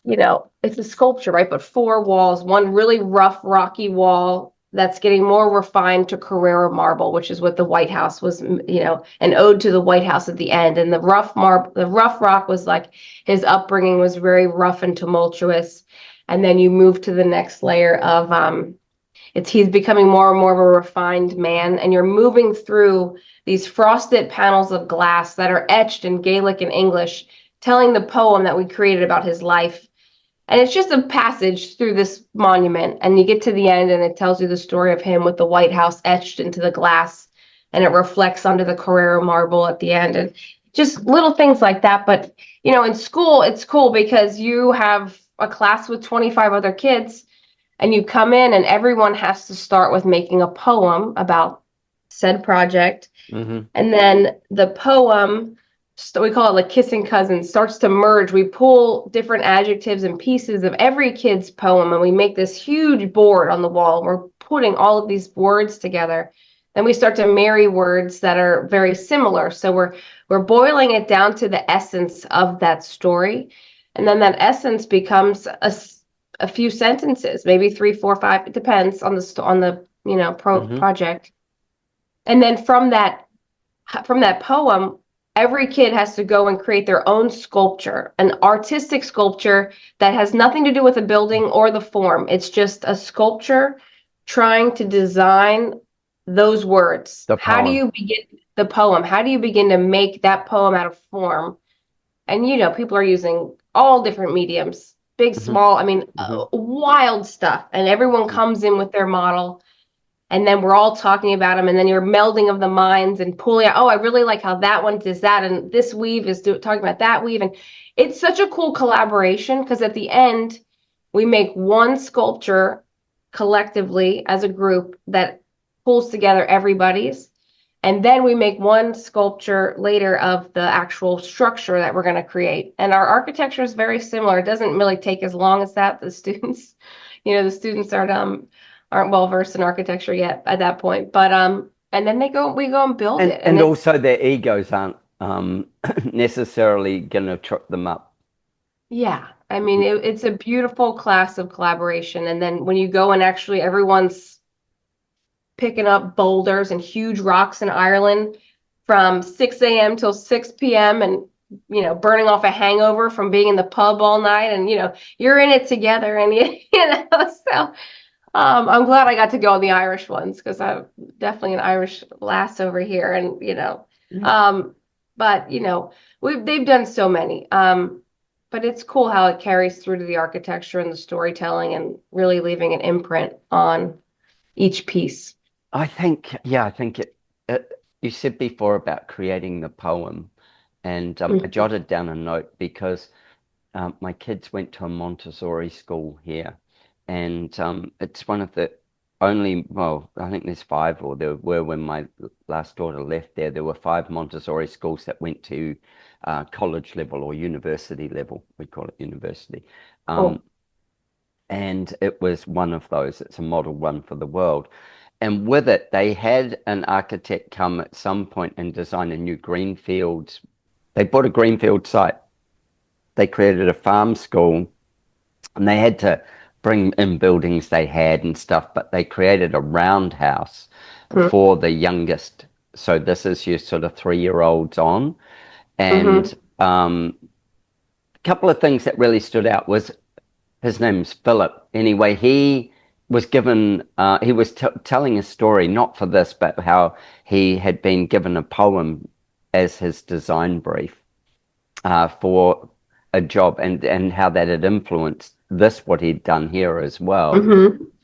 S1: it's a sculpture, right? But four walls, one really rough, rocky wall that's getting more refined to Carrara marble, which is what the White House was, an ode to the White House at the end. And the rough rock was like his upbringing was very rough and tumultuous. And then you move to the next layer of he's becoming more and more of a refined man, and you're moving through these frosted panels of glass that are etched in Gaelic and English, telling the poem that we created about his life. And it's just a passage through this monument. And you get to the end and it tells you the story of him with the White House etched into the glass. And it reflects under the Carrara marble at the end. And just little things like that. But, in school, it's cool because you have a class with 25 other kids and you come in and everyone has to start with making a poem about said project.
S2: Mm-hmm.
S1: And then the poem, we call it like kissing cousins, starts to merge. We pull different adjectives and pieces of every kid's poem and we make this huge board on the wall. We're putting all of these words together. Then we start to marry words that are very similar. So we're boiling it down to the essence of that story. And then that essence becomes a few sentences, maybe 3, 4, 5. It depends on the project. And then from that poem, every kid has to go and create their own sculpture, an artistic sculpture that has nothing to do with the building or the form. It's just a sculpture trying to design those words. How do you begin the poem? How do you begin to make that poem out of form? And people are using all different mediums, big, small, wild stuff. And everyone comes in with their model. And then we're all talking about them, and then you're melding of the minds and pulling out, I really like how that one does that, and this weave is talking about that weave. And it's such a cool collaboration because at the end, we make one sculpture collectively as a group that pulls together everybody's. And then we make one sculpture later of the actual structure that we're going to create. And our architecture is very similar. It doesn't really take as long as that. The students aren't well versed in architecture yet at that point, but and then we go and build it,
S2: and also their egos aren't necessarily going to trip them up.
S1: Yeah, it's a beautiful class of collaboration. And then when you go and actually everyone's picking up boulders and huge rocks in Ireland from 6 a.m. till 6 p.m. and burning off a hangover from being in the pub all night, and you're in it together, and so. I'm glad I got to go on the Irish ones because I'm definitely an Irish lass over here, and but they've done so many. But it's cool how it carries through to the architecture and the storytelling, and really leaving an imprint on each piece.
S2: I think it. You said before about creating the poem, and I jotted down a note because my kids went to a Montessori school here. And it's one of the only, I think there's 5, or there were when my last daughter left there. There were 5 Montessori schools that went to college level or university level. We call it university. And it was one of those. It's a model one for the world. And with it, they had an architect come at some point and design a new greenfield. They bought a greenfield site. They created a farm school, and they had to bring in buildings they had and stuff, but they created a roundhouse for the youngest. So this is your sort of 3-year-olds on. And a couple of things that really stood out was his name's Philip. Anyway, he was given, he was telling a story, not for this, but how he had been given a poem as his design brief for a job, and how that had influenced what he'd done here as well.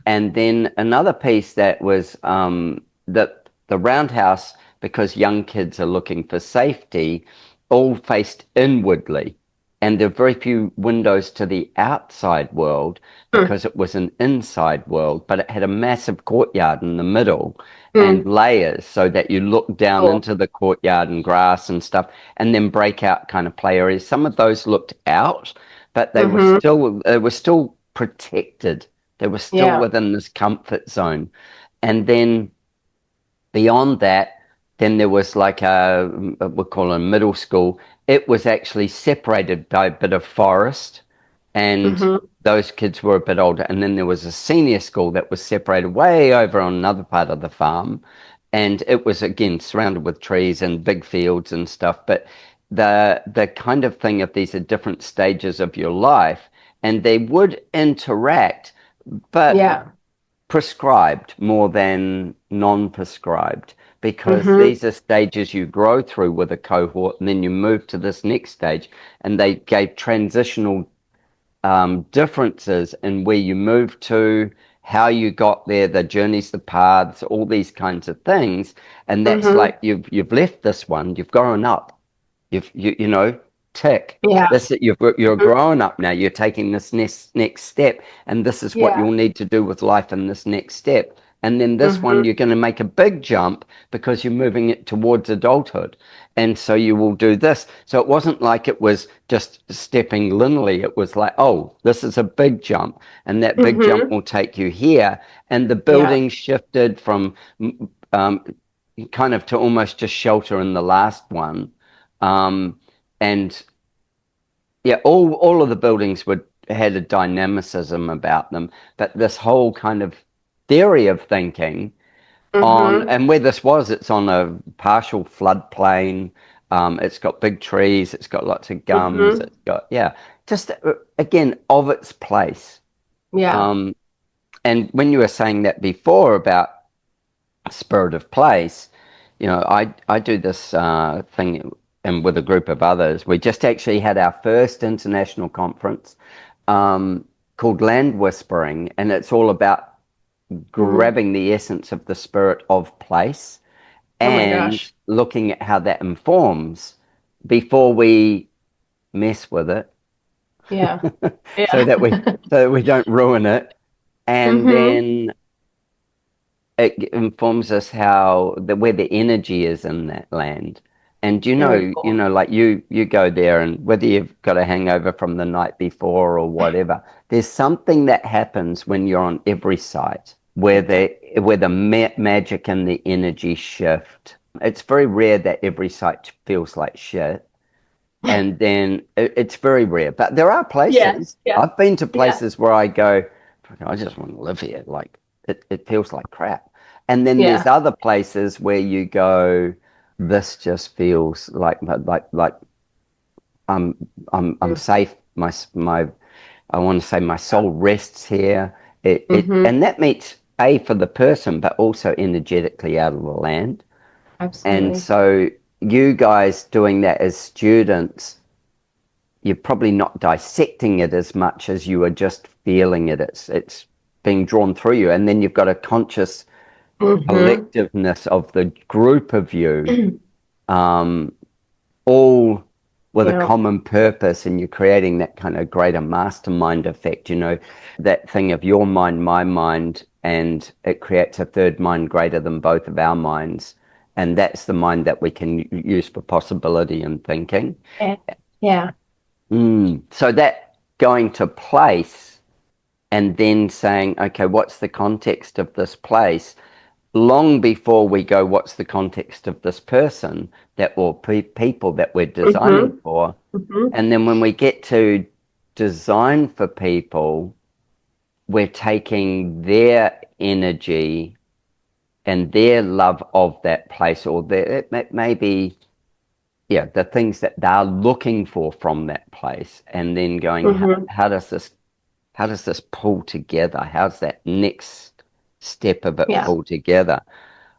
S2: And then another piece that was that the roundhouse, because young kids are looking for safety, all faced inwardly, and there are very few windows to the outside world because it was an inside world, but it had a massive courtyard in the middle and layers so that you look down into the courtyard and grass and stuff, and then breakout kind of play areas. Some of those looked out, but they were still protected. They were still within this comfort zone. And then beyond that, then there was like we'll call it a middle school. It was actually separated by a bit of forest, and those kids were a bit older. And then there was a senior school that was separated way over on another part of the farm. And it was, again, surrounded with trees and big fields and stuff. But the kind of thing of these are different stages of your life, and they would interact, but prescribed more than non-prescribed, because these are stages you grow through with a cohort, and then you move to this next stage, and they gave transitional differences in where you moved to, how you got there, the journeys, the paths, all these kinds of things. And that's
S1: Mm-hmm.
S2: like you've left this one, you've grown up, you know, tick.
S1: Yeah.
S2: This you're
S1: Mhm.
S2: growing up now. You're taking this next step, and this is what
S1: Yeah.
S2: you'll need to do with life in this next step. And then this one,
S1: Mm-hmm.
S2: you're going to make a big jump because you're moving it towards adulthood. And so you will do this. So it wasn't like it was just stepping linearly. It was like, oh, this is a big jump. And that big jump
S1: Mm-hmm.
S2: will take you here. And the
S1: Yeah.
S2: building shifted from um, kind of to almost just shelter in the last one. And yeah, all of the buildings would had a dynamicism about them, but this whole kind of theory of thinking on,
S1: Mm-hmm.
S2: and where this was, it's on a partial floodplain. It's got big trees. It's got lots of gums.
S1: Mm-hmm.
S2: It's got, yeah, just again of its place.
S1: Yeah.
S2: Um, and when you were saying that before about spirit of place, you know, I do this thing and with a group of others. We just actually had our first international conference um, called Land Whispering, and it's all about
S1: Mm-hmm.
S2: grabbing the essence of the spirit of place
S1: Oh my
S2: and
S1: gosh.
S2: looking at how that informs before we mess with it,
S1: Yeah.
S2: so
S1: Yeah.
S2: that we don't ruin it, and
S1: Mm-hmm.
S2: then it informs us how the where the energy is in that land. And
S1: Very
S2: you
S1: cool.
S2: know, like you go there, and whether you've got a hangover from the night before or whatever, there's something that happens when you're on every site where the magic and the energy shift. It's very rare that every site feels like shit, and then it's very rare. But there are
S1: Yeah.
S2: places.
S1: Yeah.
S2: I've been to
S1: Yeah.
S2: places where I go, I just want to live here. Like it feels like crap. And then there's
S1: Yeah.
S2: other places where you go, this just feels like I'm I'm safe. My I want to say my soul rests here. It
S1: Mm-hmm.
S2: and that meets A for the person, but also energetically out of the land. And
S1: Absolutely.
S2: so you guys doing that as students, you're probably not dissecting it as much as you are just feeling it. It's being drawn through you, and then you've got a conscious
S1: Mm-hmm.
S2: collectiveness of the group of you, um, all with a
S1: Yeah.
S2: common purpose, and you're creating that kind of greater mastermind effect. You know, that thing of your mind, my mind, and it creates a third mind greater than both of our minds. And that's the mind that we can use for possibility and thinking.
S1: Yeah. Yeah.
S2: So that going to place and then saying, okay, what's the context of this place? Long before we go, what's the context of this person that or people that we're designing
S1: Mm-hmm.
S2: for?
S1: Mm-hmm.
S2: And then when we get to design for people, we're taking their energy and their love of that place, or their, it may be, yeah, the things that they're looking for from that place, and then going,
S1: Mm-hmm.
S2: how does this pull together? How's that next step of it
S1: Yeah.
S2: pull together?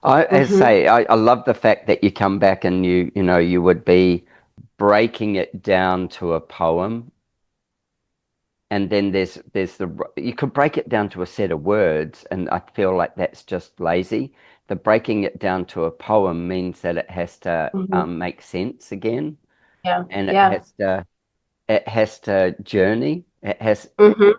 S2: As I
S1: Mm-hmm.
S2: say, I love the fact that you come back and you know, you would be breaking it down to a poem, and then there's the you could break it down to a set of words, and I feel like that's just lazy. The breaking it down to a poem means that it has to
S1: Mm-hmm.
S2: make sense again,
S1: Yeah.
S2: and
S1: Yeah.
S2: it has to journey. It has,
S1: Mm-hmm.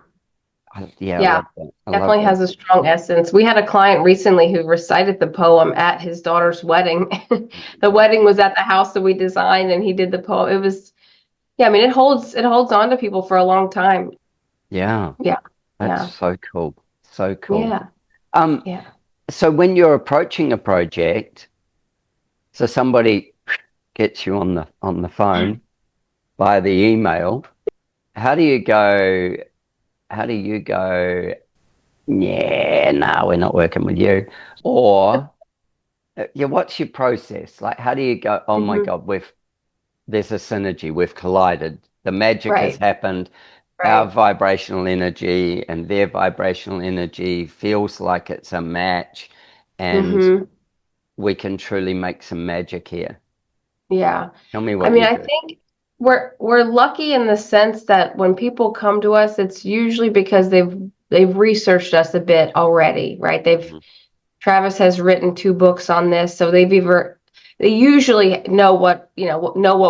S2: yeah, I
S1: Yeah.
S2: love that. I love
S1: Definitely
S2: that.
S1: has a strong essence. We had a client recently who recited the poem at his daughter's wedding.
S2: Oh my
S1: The
S2: God.
S1: wedding was at the house that we designed and he did the poem. It was, yeah, I mean, it holds on to people for a long time.
S2: Yeah,
S1: Yeah.
S2: that's
S1: Yeah.
S2: so cool. So cool.
S1: Yeah.
S2: Um,
S1: Yeah.
S2: so when you're approaching a project, so somebody gets you on the phone via the email, how do you go, how do you go, yeah, no, we're not working with you? Or yeah, what's your process? Like how do you go, oh my
S1: Hmm.
S2: God, there's a synergy, we've collided. The magic has
S1: Right.
S2: happened. Our
S1: Right.
S2: vibrational energy and their vibrational energy feels like it's a match, and
S1: Hmm.
S2: we can truly make some magic here.
S1: Yeah.
S2: Tell me
S1: I
S2: what
S1: mean,
S2: you
S1: I
S2: do.
S1: think. we're lucky in the sense that when people come to us, it's usually because they've researched us a bit already, right?
S2: Mhm.
S1: Travis has written 2 books on this, so they usually know what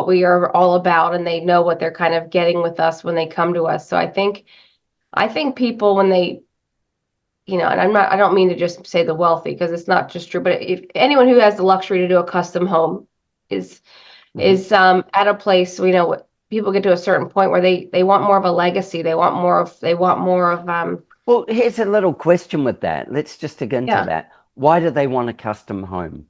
S1: we are all about, and they know what they're kind of getting with us when they come to us. So I think people when they, and I don't mean to just say the wealthy because it's not just true, but if anyone who has the luxury to do a custom home is
S2: Mhm.
S1: at a place, people get to a certain point where they want more of a legacy. They want more of.
S2: Well, here's a little question with that. Let's just dig into
S1: Yeah.
S2: that. Why do they want a custom home?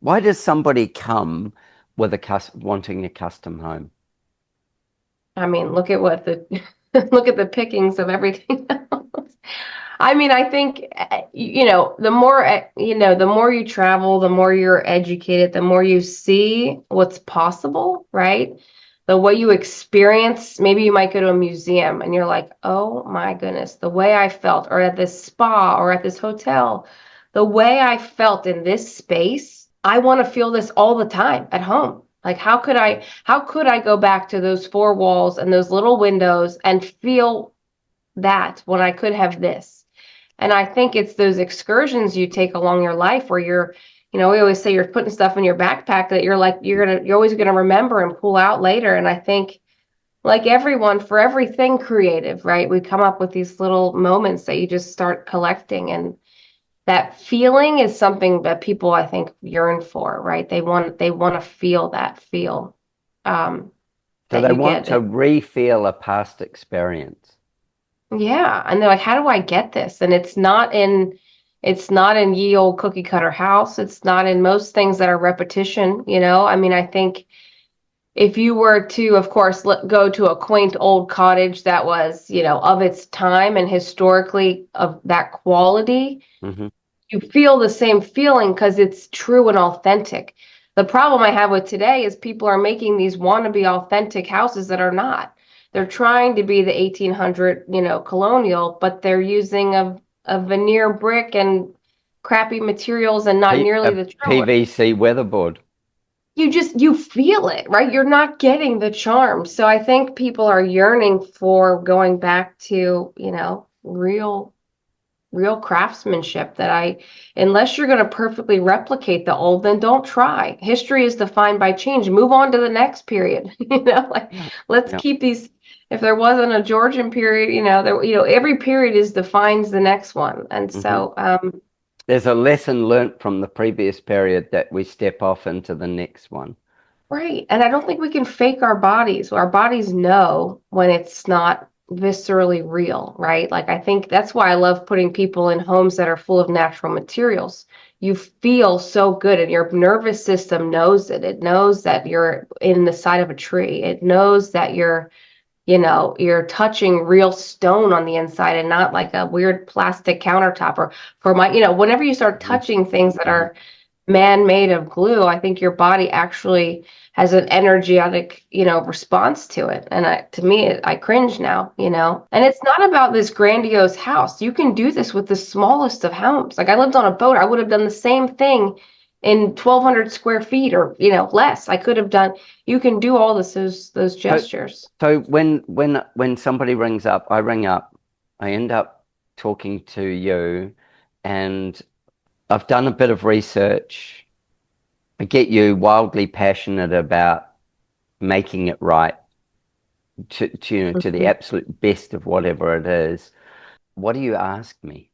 S2: Why does somebody come with wanting a custom home?
S1: I mean, look at what the look at the pickings of everything else. I mean, I think the more you travel, the more you're educated, the more you see what's possible, right? The way you experience, maybe you might go to a museum and you're like, "Oh my goodness, the way I felt," or at this spa or at this hotel, the way I felt in this space, I want to feel this all the time at home. Like how could I go back to those 4 walls and those little windows and feel that when I could have this? And I think it's those excursions you take along your life where we always say you're putting stuff in your backpack that you're always gonna remember and pull out later. And I think like everyone, for everything creative, right? We come up with these little moments that you just start collecting, and that feeling is something that people I think yearn for, right? They want to feel that feel
S2: So
S1: that
S2: they
S1: you
S2: want
S1: get.
S2: to re-feel a past experience.
S1: Yeah, and they're like, how do I get this? And it's not in ye old cookie cutter house. It's not in most things that are repetition. I mean, I think if you were to, of course, go to a quaint old cottage that was, of its time and historically of that quality,
S2: Hmm.
S1: you feel the same feeling because it's true and authentic. The problem I have with today is people are making these wannabe authentic houses that are not. They're trying to be the 1800, colonial, but they're using a veneer brick and crappy materials and not nearly
S2: A
S1: the true.
S2: PVC weatherboard.
S1: You feel it, right? You're not getting the charm. So I think people are yearning for going back to, real craftsmanship unless you're going to perfectly replicate the old, then don't try. History is defined by change. Move on to the next period. Like
S2: Yeah.
S1: let's
S2: Yeah.
S1: keep these. If there wasn't a Georgian period, every period defines the next one. And
S2: Hmm.
S1: so,
S2: There's a lesson learnt from the previous period that we step off into the next one.
S1: right. And I don't think we can fake our bodies. Our bodies know when it's not viscerally real, right? Like I think that's why I love putting people in homes that are full of natural materials. You feel so good and your nervous system knows it. It knows that you're in the side of a tree. It knows that you're touching real stone on the inside and not like a weird plastic countertop or whenever you start
S2: Hmm.
S1: touching things that
S2: Hmm.
S1: are man-made of glue, I think your body actually has an energetic, response to it. And to me, I cringe now. And it's not about this grandiose house. You can do this with the smallest of homes. Like I lived on a boat, I would have done the same thing in 1,200 square feet or, less. I could have done, you can do all those
S2: So,
S1: gestures.
S2: so when somebody rings up, I ring up, I end up talking to you, and I've done a bit of research. I get you wildly passionate about making it right to the
S1: Mhm.
S2: absolute best of whatever it is. What do you ask me?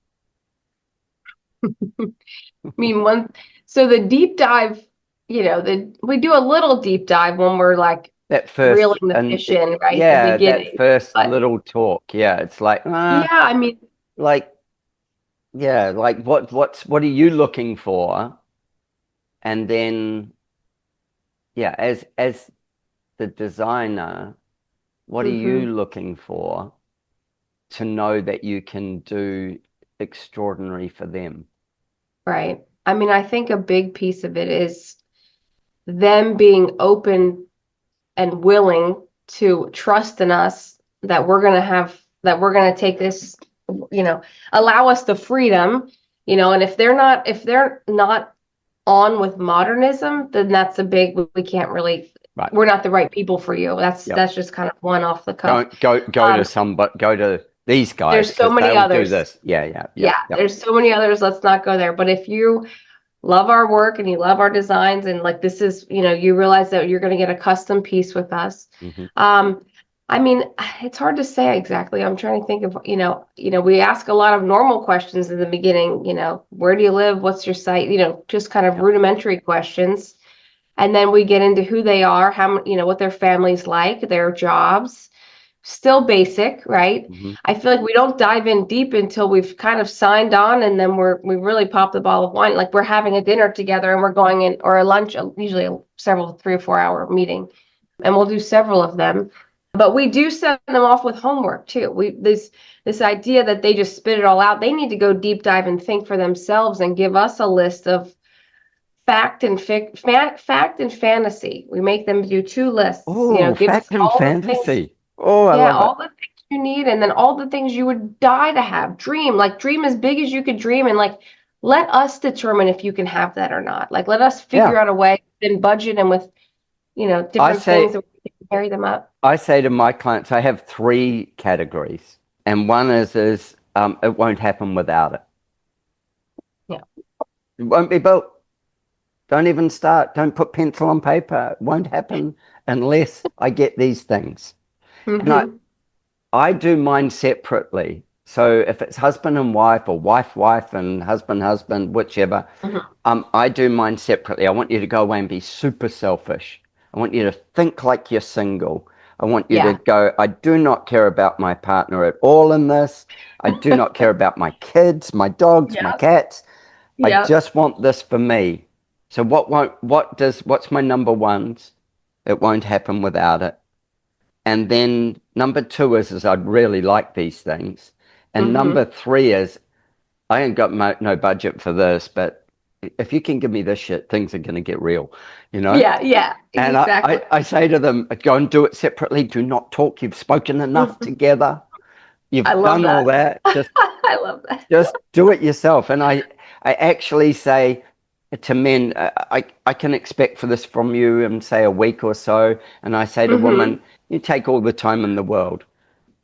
S1: I mean, so the deep dive, we do a little deep dive when we're like
S2: That first
S1: reeling the
S2: and
S1: fish in, right? The
S2: yeah, that
S1: beginning.
S2: first
S1: But
S2: little talk. Yeah, it's like
S1: yeah, I mean,
S2: like yeah, like what are you looking for? And then yeah, as the designer, what are you
S1: mhm,
S2: looking for to know that you can do extraordinary for them?
S1: right. I mean, I think a big piece of it is them being open and willing to trust in us that we're going to take this, you know, allow us the freedom. And if they're not on with modernism, then that's a big, we can't really
S2: Right.
S1: we're not the right people for you.
S2: Yep.
S1: That's just kind of one off the cuff.
S2: Don't go to somebody. Go to these guys
S1: There's so
S2: because
S1: many
S2: they'll do
S1: others.
S2: this. Yeah.
S1: There's so many others. Let's not go there. But if you love our work and you love our designs and like this is, you realize that you're going to get a custom piece with us. I mean, it's hard to say exactly. I'm trying to think of, we ask a lot of normal questions in the beginning, where do you live? What's your site? Just kind of rudimentary questions. And then we get into who they are, what their family's like, their jobs. Still basic, right? I feel like we don't dive in deep until we've kind of signed on, and then we really pop the bottle of wine. Like we're having a dinner together and we're going in, or a lunch, usually a 3 or 4 hour meeting, and we'll do several of them. But we do send them off with homework too. This idea that they just spit it all out. They need to go deep dive and think for themselves and give us a list of fact and fantasy. We make them do 2 lists.
S2: Oh,
S1: give us
S2: fact and
S1: all
S2: fantasy. Oh, I love
S1: all the things you need, and then all the things you would die to have. Dream as big as you could dream, and like let us determine if you can have that or not. Like let us figure out a way in budget and with different things that we can carry them up.
S2: I say to my clients, I have 3 categories, and one is it won't happen without it.
S1: Yeah,
S2: it won't be built. Don't even start. Don't put pencil on paper. It won't happen unless I get these things. And I do mine separately. So if it's husband and wife or wife and husband, whichever, I do mine separately. I want you to go away and be super selfish. I want you to think like you're single. I want you to go, I do not care about my partner at all in this. I do not care about my kids, my dogs, my cats. I just want this for me. So what's my number 1s? It won't happen without it. And then number 2 is I'd really like these things. And number 3 is I ain't got no budget for this, but if you can give me this shit, things are going to get real,
S1: Yeah,
S2: and
S1: exactly.
S2: I say to them, go and do it separately. Do not talk. You've spoken enough together. You've done all that. Just,
S1: I love that.
S2: Just do it yourself. And I actually say to men, I can expect for this from you in, say, a week or so. And I say to women, you take all the time in the world.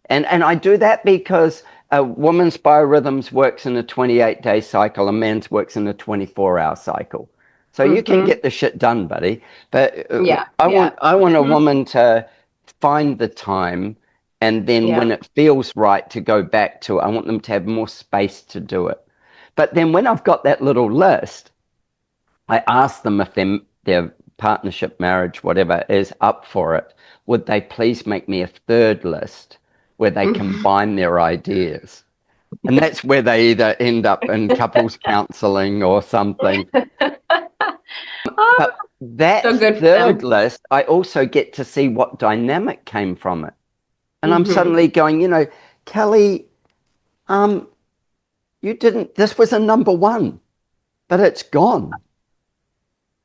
S2: And I do that because a woman's biorhythms works in a 28-day cycle. A man's works in a 24-hour cycle. So you can get the shit done, buddy. But I want a woman to find the time, and then when it feels right to go back to it, I want them to have more space to do it. But then when I've got that little list, I ask them if their partnership, marriage, whatever, is up for it. Would they please make me a 3rd list where they combine their ideas? And that's where they either end up in couples counseling or something. But that
S1: So good for
S2: 3rd
S1: them.
S2: list, I also get to see what dynamic came from it. And I'm suddenly going, Kelly, this was a number 1, but it's gone.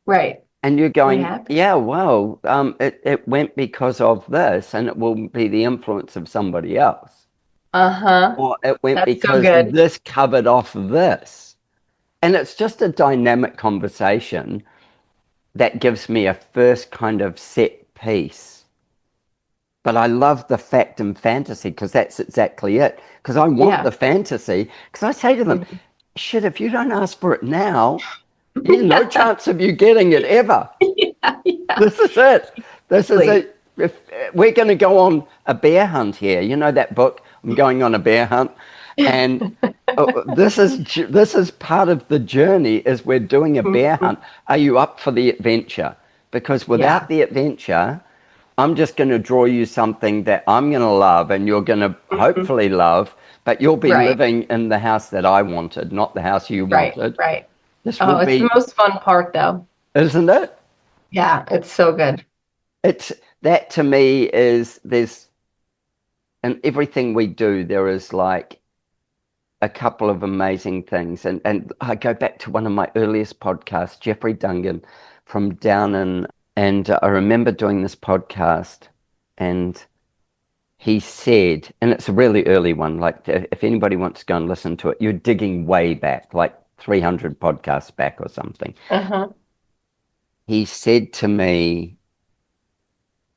S1: Right.
S2: And you're going, well, it went because of this, and it will be the influence of somebody else. Or it went because this covered off this. And it's just a dynamic conversation that gives me a first kind of set piece. But I love the fact and fantasy because that's exactly it. Because I want the fantasy. Because I say to them, shit, if you don't ask for it now, there's no chance of you getting it ever. This is it. This is it. If we're going to go on a bear hunt here. You know that book, I'm going on a bear hunt. And this is part of the journey is we're doing a bear hunt. Are you up for the adventure? Because without the adventure, I'm just going to draw you something that I'm going to love and you're going to hopefully love, but you'll be living in the house that I wanted, not the house you wanted.
S1: Right.
S2: It's
S1: the most fun part, though.
S2: Isn't it?
S1: Yeah, it's so good.
S2: That to me is in everything we do, there is like a couple of amazing things. And I go back to one of my earliest podcasts, Jeffrey Dungan from Down in, and I remember doing this podcast and he said, and it's a really early one, like if anybody wants to go and listen to it, you're digging way back, like 300 podcasts back or something. He said to me,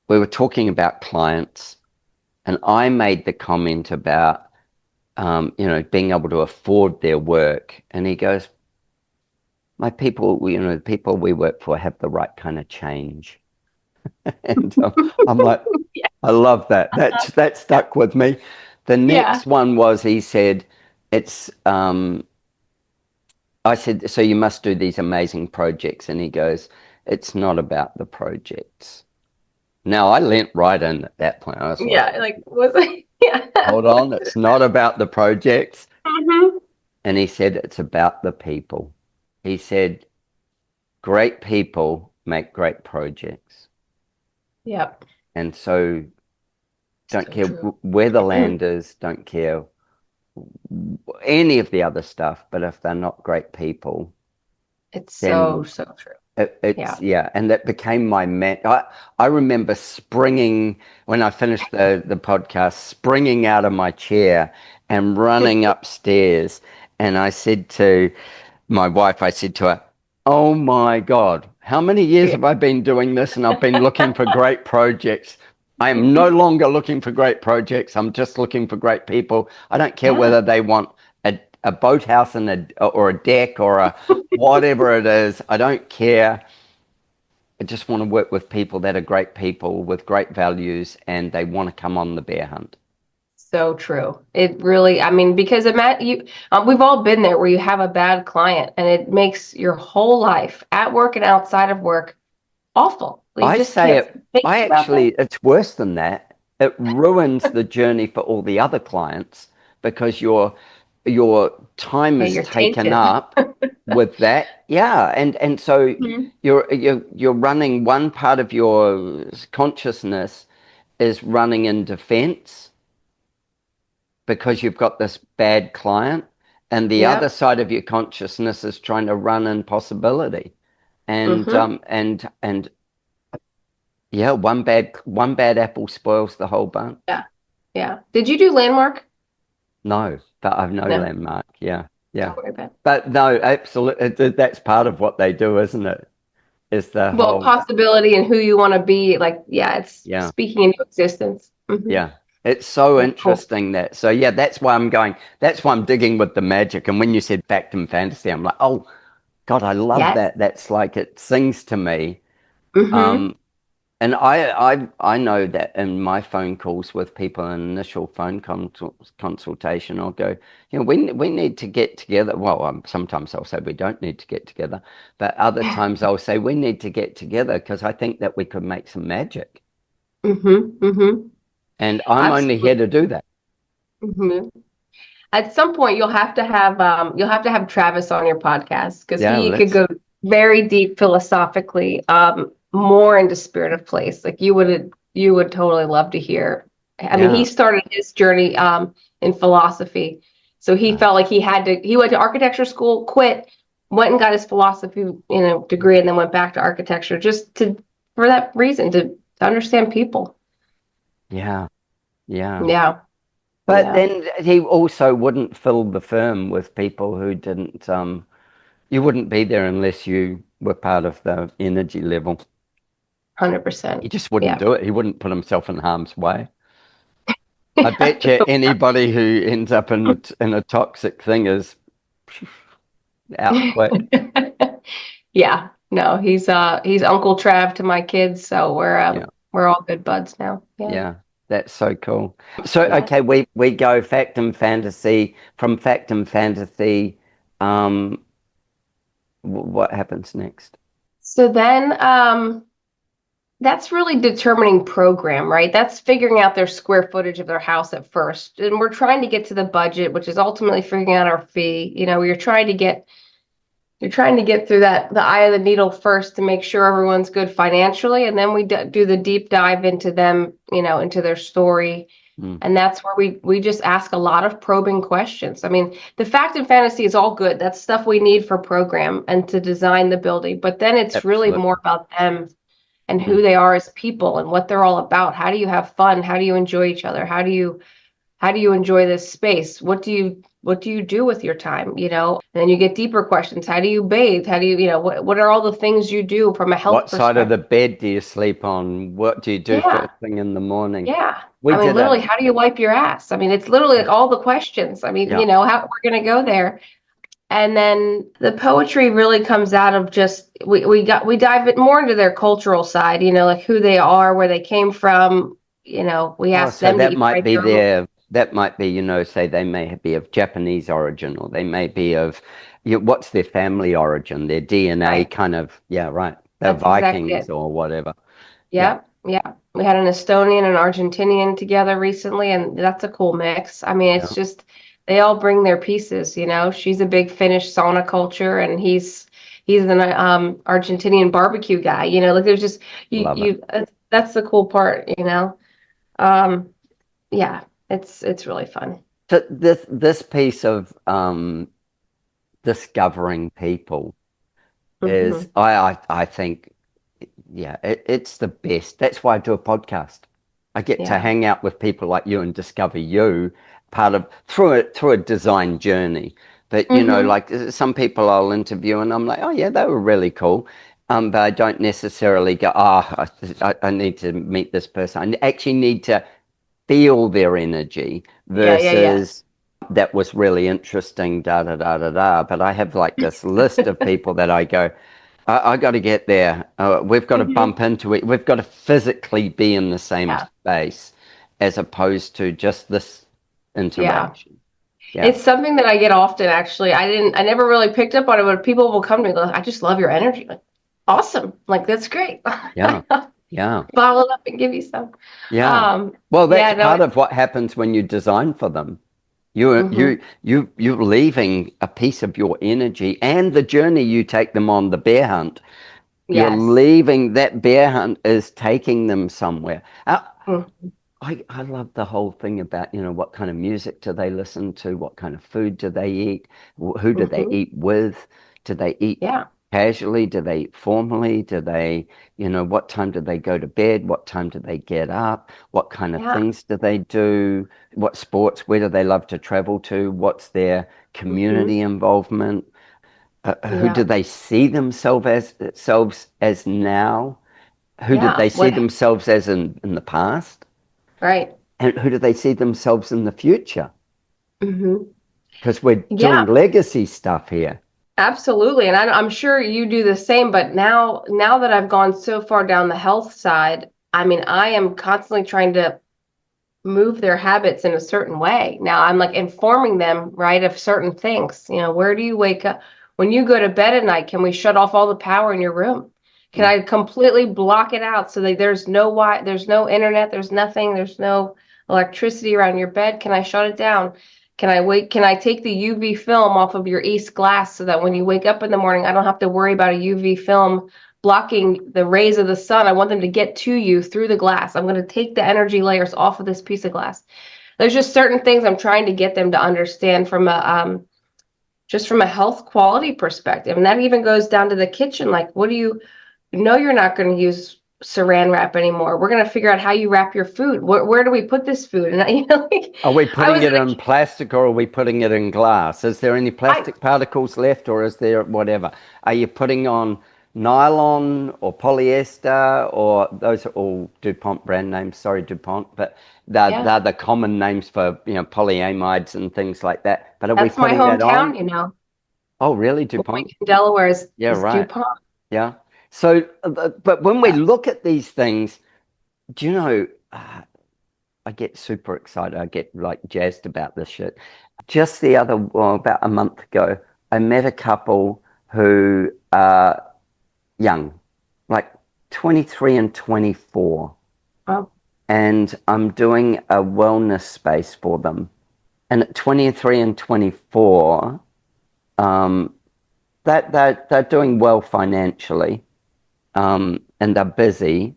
S2: we were talking about clients, and I made the comment about, being able to afford their work. And he goes, my people, the people we work for have the right kind of change. And I'm like,
S1: Yeah.
S2: I love that. That stuck with me. The
S1: Yeah.
S2: next one was, he said, it's, I said, so you must do these amazing projects. And he goes, it's not about the projects. Now I leant right in at that point. I was like,
S1: Yeah. Like, was it? Yeah.
S2: hold on, it's not about the projects.
S1: Hmm.
S2: And he said, it's about the people. He said, great people make great projects.
S1: Yep.
S2: And so don't
S1: So
S2: care
S1: true.
S2: where the land is, don't care any of the other stuff, but if they're not great people,
S1: It's so,
S2: then
S1: so true.
S2: it's,
S1: Yeah.
S2: yeah. And that became my man. I remember springing when I finished the podcast, springing out of my chair and running upstairs. And I said to my wife, I said to her, oh my God, how many years
S1: Yeah.
S2: have I been doing this? And I've been looking for great projects. I am no longer looking for great projects. I'm just looking for great people. I don't care
S1: Yeah.
S2: whether they want a boathouse and or a deck or a whatever it is. I don't care. I just want to work with people that are great people with great values, and they want to come on the bear hunt.
S1: So true. It really, I mean, because we've all been there where you have a bad client and it makes your whole life at work and outside of work awful. You
S2: I
S1: just
S2: say
S1: can't
S2: it,
S1: think
S2: I
S1: about that.
S2: actually, it's worse than that. It ruins the journey for all the other clients because your time
S1: Yeah,
S2: is
S1: you're
S2: taken
S1: tainted.
S2: up with that. Yeah, and so
S1: Mhm.
S2: you're running one part of your consciousness is running in defense because you've got this bad client, and the other
S1: Yep.
S2: side of your consciousness is trying to run in possibility. And
S1: Hmm.
S2: and yeah, one bad apple spoils the whole bunch.
S1: Yeah. Yeah. Did you do Landmark?
S2: No, but I've no
S1: No,
S2: landmark. Yeah, yeah.
S1: don't worry about it.
S2: But no, absolutely. That's part of what they do, isn't it? Is the
S1: Well,
S2: whole,
S1: possibility and who you want to be. Like, yeah, it's
S2: yeah,
S1: speaking into existence. Hmm.
S2: yeah. It's so
S1: Yeah, cool.
S2: interesting that. So yeah, that's why I'm going. That's why I'm digging with the magic. And when you said fact and fantasy, I'm like, oh God, I love
S1: Yes.
S2: that. That's like it sings to me.
S1: Hmm.
S2: Um, And I know that in my phone calls with people, in initial phone consultation, I'll go, we need to get together. Well, sometimes I'll say we don't need to get together, but other times I'll say we need to get together because I think that we could make some magic.
S1: Hmm. Hmm.
S2: And I'm only
S1: Absolutely.
S2: here to do that.
S1: Hmm. At some point, you'll have to have Travis on your podcast because
S2: Yeah,
S1: he could
S2: let's,
S1: go very deep philosophically, more into spirit of place. Like you would totally love to hear. I mean, he
S2: yeah.
S1: started his journey in philosophy, so he
S2: Right.
S1: felt like he had to. He went to architecture school, quit, went and got his philosophy, degree, and then went back to architecture just to for that reason to understand people.
S2: Yeah, yeah.
S1: Yeah,
S2: But
S1: yeah,
S2: then he also wouldn't fill the firm with people who didn't, you wouldn't be there unless you were part of the energy level. He
S1: 100%.
S2: just wouldn't
S1: Yeah.
S2: do it. He wouldn't put himself in harm's way. I bet you anybody who ends up in a toxic thing is out quick.
S1: Yeah, no, he's Uncle Trav to my kids, so we're
S2: Yeah,
S1: we're all good buds now. Yeah.
S2: yeah, that's so cool. So
S1: Yeah.
S2: okay, we go fact and fantasy. From fact and fantasy, um, what happens next?
S1: So then that's really determining program, right? That's figuring out their square footage of their house at first. And we're trying to get to the budget, which is ultimately figuring out our fee. You're trying to get through the eye of the needle first to make sure everyone's good financially, and then we do the deep dive into them, into their story.
S2: Mm,
S1: And that's where we just ask a lot of probing questions. I mean, the fact and fantasy is all good. That's stuff we need for program and to design the building. But then it's really
S2: absolutely.
S1: more about them and
S2: Mm,
S1: who they are as people and what they're all about. How do you have fun? How do you enjoy each other? How do you enjoy this space? What do you what do you do with your time? And then you get deeper questions. How do you bathe? How do you, what are all the things you do from a health
S2: What side of
S1: perspective?
S2: the bed do you sleep on? What do you do
S1: Yeah.
S2: first thing in the morning?
S1: Yeah.
S2: We
S1: I mean,
S2: did
S1: literally, how do you wipe your ass? I mean, it's literally
S2: yeah,
S1: like all the questions. I mean,
S2: yeah.
S1: how we're going to go there. And then the poetry really comes out of just we dive it more into their cultural side, like who they are, where they came from. We
S2: Oh,
S1: ask
S2: so
S1: them to
S2: that
S1: even
S2: might
S1: write
S2: be
S1: their own.
S2: that might be, say they may be of Japanese origin, or they may be of, what's their family origin, their DNA
S1: Right.
S2: kind of, yeah, right. They're
S1: That's exactly
S2: Vikings
S1: it.
S2: or whatever. Yeah,
S1: Yeah. Yeah. We had an Estonian and Argentinian together recently, and that's a cool mix. I mean,
S2: yeah,
S1: it's just they all bring their pieces. She's a big Finnish sauna culture, and he's an Argentinian barbecue guy. Like there's just
S2: love it.
S1: that's the cool part. Um, yeah, it's really fun.
S2: So this piece of discovering people is,
S1: Hmm.
S2: I think, yeah, it's the best. That's why I do a podcast. I get to
S1: Yeah.
S2: hang out with people like you and discover you part of through a design journey. But
S1: Hmm.
S2: like some people I'll interview and I'm like, oh yeah, they were really cool. But I don't necessarily go, I need to meet this person. I actually need to feel their energy
S1: Yeah, yeah, yeah.
S2: versus that was really interesting, da da da da da. But I have like this list of people that I go, I got to get there. We've got to
S1: Hmm.
S2: bump into it. We've got to physically be in the same
S1: Yeah,
S2: space as opposed to just this
S1: yeah.
S2: interaction. Yeah,
S1: It's something that I get often, actually. I never really picked up on it, but people will come to me and go, I just love your energy. Like, awesome. Like, that's great.
S2: yeah, yeah,
S1: Bottle it up and give you some.
S2: yeah. Well, that's
S1: Yeah, no,
S2: part of what happens when you design for them.
S1: hmm
S2: You're leaving a piece of your energy and the journey you take them on the bear hunt. You're
S1: yes.
S2: leaving that bear hunt is taking them somewhere.
S1: Mm.
S2: I love the whole thing about, what kind of music do they listen to? What kind of food do they eat? Who do they
S1: Hmm.
S2: eat with? Do they eat
S1: Yeah,
S2: casually? Do they eat formally? Do they, what time do they go to bed? What time do they get up? What kind of
S1: yeah.
S2: things do they do? What sports? Where do they love to travel to? What's their
S1: Hmm.
S2: community involvement? Who do
S1: Yeah,
S2: they see themselves as now? Who did
S1: yeah.
S2: they see
S1: What?
S2: themselves as in the past?
S1: Right.
S2: And who do they see themselves in the future?
S1: Hmm.
S2: Because we're
S1: Yeah,
S2: doing legacy stuff here.
S1: absolutely. And I'm sure you do the same, but now that I've gone so far down the health side, I mean, I am constantly trying to move their habits in a certain way. Now I'm like informing them, right, of certain things. Where do you wake up? When you go to bed at night, can we shut off all the power in your room? Can
S2: Mm.
S1: I completely block it out so that there's no internet, there's nothing, there's no electricity around your bed? Can I shut it down? Can I take the UV film off of your east glass so that when you wake up in the morning, I don't have to worry about a UV film blocking the rays of the sun? I want them to get to you through the glass. I'm going to take the energy layers off of this piece of glass. There's just certain things I'm trying to get them to understand from a just from a health quality perspective, and that even goes down to the kitchen. Like, what do you know? You're not going to use saran wrap anymore. We're going to figure out how you wrap your food. Where do we put this food? And like,
S2: Are we
S1: I
S2: putting
S1: was
S2: it in plastic or are we putting it in glass? Is there any
S1: I
S2: plastic particles left or is there whatever? Are you putting on nylon or polyester or those are all DuPont brand names? Sorry, DuPont, but
S1: yeah,
S2: they're the common names for, polyamides and things like that. But are we
S1: that's my
S2: putting that on?
S1: hometown.
S2: Oh, really,
S1: Wilmington,
S2: DuPont?
S1: Delaware
S2: Yeah,
S1: is
S2: right.
S1: DuPont.
S2: Yeah. So, but when we
S1: Yeah.
S2: look at these things, do you know, I get super excited. I get like jazzed about this shit. Just well, about a month ago, I met a couple who are young, like 23 and 24,
S1: Oh,
S2: and I'm doing a wellness space for them. And at 23 and 24, um, they're doing well financially, and they're busy,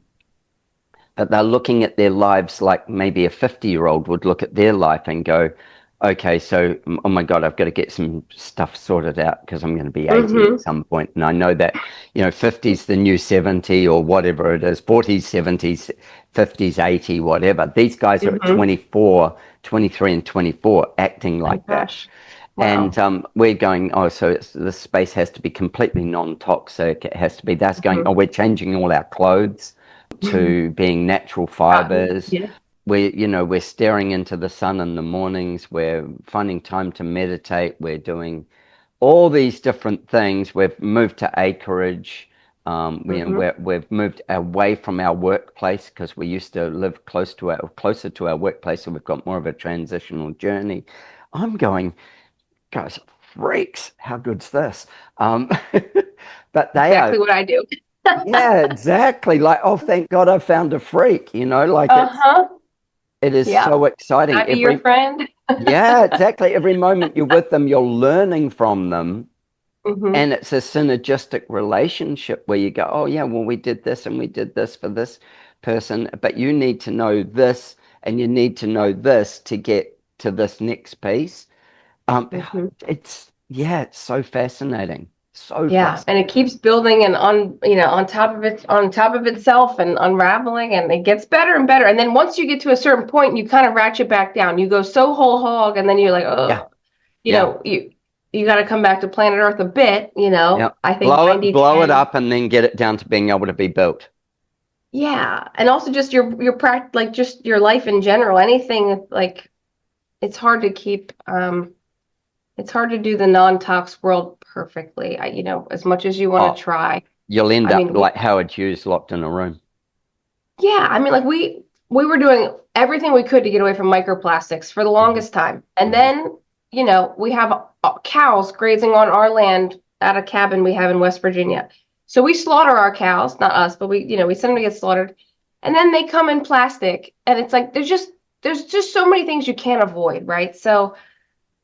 S2: but they're looking at their lives like maybe a 50-year-old would look at their life and go, Okay, so oh my God, I've got to get some stuff sorted out because I'm going to be 80
S1: Mm-hmm.
S2: at some point, and I know that 50's the new 70 or whatever it is, 40s, 70s, 50s, 80, whatever. These guys are at
S1: Mm-hmm.
S2: 24, 23, and 24 acting
S1: My
S2: like that.
S1: gosh.
S2: And
S1: Wow.
S2: we're going, oh, so the space has to be completely non-toxic. It has to be, that's going,
S1: Mm-hmm.
S2: oh, we're changing all our clothes to being natural
S1: Cotton.
S2: fibers.
S1: Yeah.
S2: We're staring into the sun in the mornings. We're finding time to meditate. We're doing all these different things. We've moved to acreage.
S1: Mm-hmm.
S2: We've moved away from our workplace because we used to live closer to our workplace, so we've got more of a transitional journey. I'm going, guys, freaks, how good's this? Um, but they are,
S1: Exactly what I do.
S2: yeah, exactly. Like, oh, thank God I found a freak, like
S1: Uh-huh.
S2: it is
S1: Yeah.
S2: so
S1: Can I
S2: exciting.
S1: be your friend?
S2: Yeah, exactly. Every moment you're with them, you're learning from them.
S1: Mm-hmm.
S2: And it's a synergistic relationship where you go, oh, yeah, well, we did this and we did this for this person, but you need to know this and you need to know this to get to this next piece. Um,
S1: Mm-hmm.
S2: it's so fascinating. So
S1: Yeah, and it
S2: fascinating.
S1: keeps building and on top of itself and unraveling, and it gets better and better. And then once you get to a certain point, you kind of ratchet back down. You go so whole hog, and then you're like,
S2: Yeah,
S1: oh,
S2: yeah,
S1: you got to come back to planet Earth a bit.
S2: yeah.
S1: I think
S2: Blow it
S1: 90/10.
S2: up and then get it down to being able to be built.
S1: Yeah, and also just like just your life in general. Anything like it's hard to keep. It's hard to do the non-tox world perfectly. As much as you want to
S2: Oh,
S1: try.
S2: you'll end
S1: I
S2: up
S1: mean,
S2: like Howard Hughes locked in a room.
S1: yeah, I mean, like we were doing everything we could to get away from microplastics for the
S2: Hmm.
S1: longest time. And
S2: Hmm.
S1: then, we have cows grazing on our land at a cabin we have in West Virginia. So we slaughter our cows, not us, but we send them to get slaughtered. And then they come in plastic, and it's like there's just so many things you can't avoid, right? So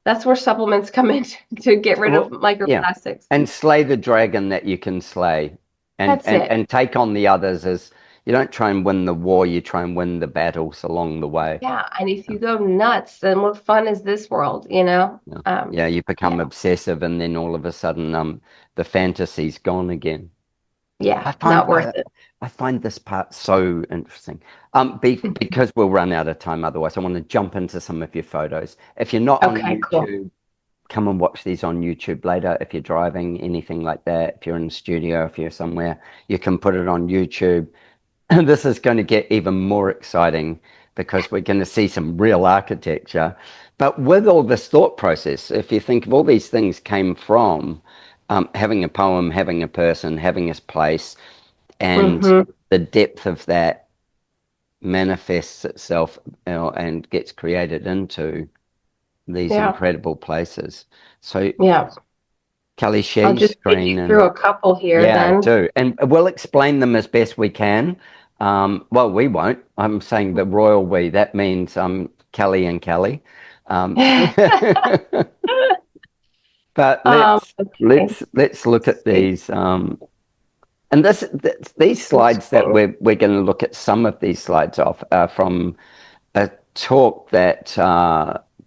S1: that's where supplements come in to get rid of
S2: Well, yeah,
S1: microplastics.
S2: and slay the dragon that you can slay, and
S1: That's
S2: and
S1: it.
S2: and take on the others. As you don't try and win the war, you try and win the battles along the way.
S1: Yeah, and if you go nuts, then what fun is this world, you know?
S2: Yeah,
S1: Um,
S2: yeah, you become
S1: yeah,
S2: obsessive, and then all of a sudden, the fantasy's gone again. I
S1: yeah,
S2: find
S1: not worth
S2: I,
S1: it.
S2: I find this part so interesting. Because we'll run out of time otherwise. I want to jump into some of your photos. If you're not on
S1: Okay, cool.
S2: YouTube, come and watch these on YouTube later. If you're driving, anything like that, if you're in the studio, if you're somewhere, you can put it on YouTube. And this is going to get even more exciting because we're going to see some real architecture. But with all this thought process, if you think of all these things came from having a poem, having a person, having a place, and
S1: Mm-hmm.
S2: the depth of that manifests itself, and gets created into these
S1: Yeah,
S2: incredible places. So,
S1: yeah.
S2: Kelly, share
S1: I'll
S2: your
S1: just take you
S2: screen
S1: through
S2: and
S1: a couple here
S2: yeah,
S1: then.
S2: do. And we'll explain them as best we can. Well, we won't. I'm saying the royal we. That means Kelly and Kelly. But
S1: Okay.
S2: let's look
S1: Let's
S2: at
S1: see.
S2: these. And these slides that
S1: Interesting.
S2: we're going to look at some of these slides off from a talk that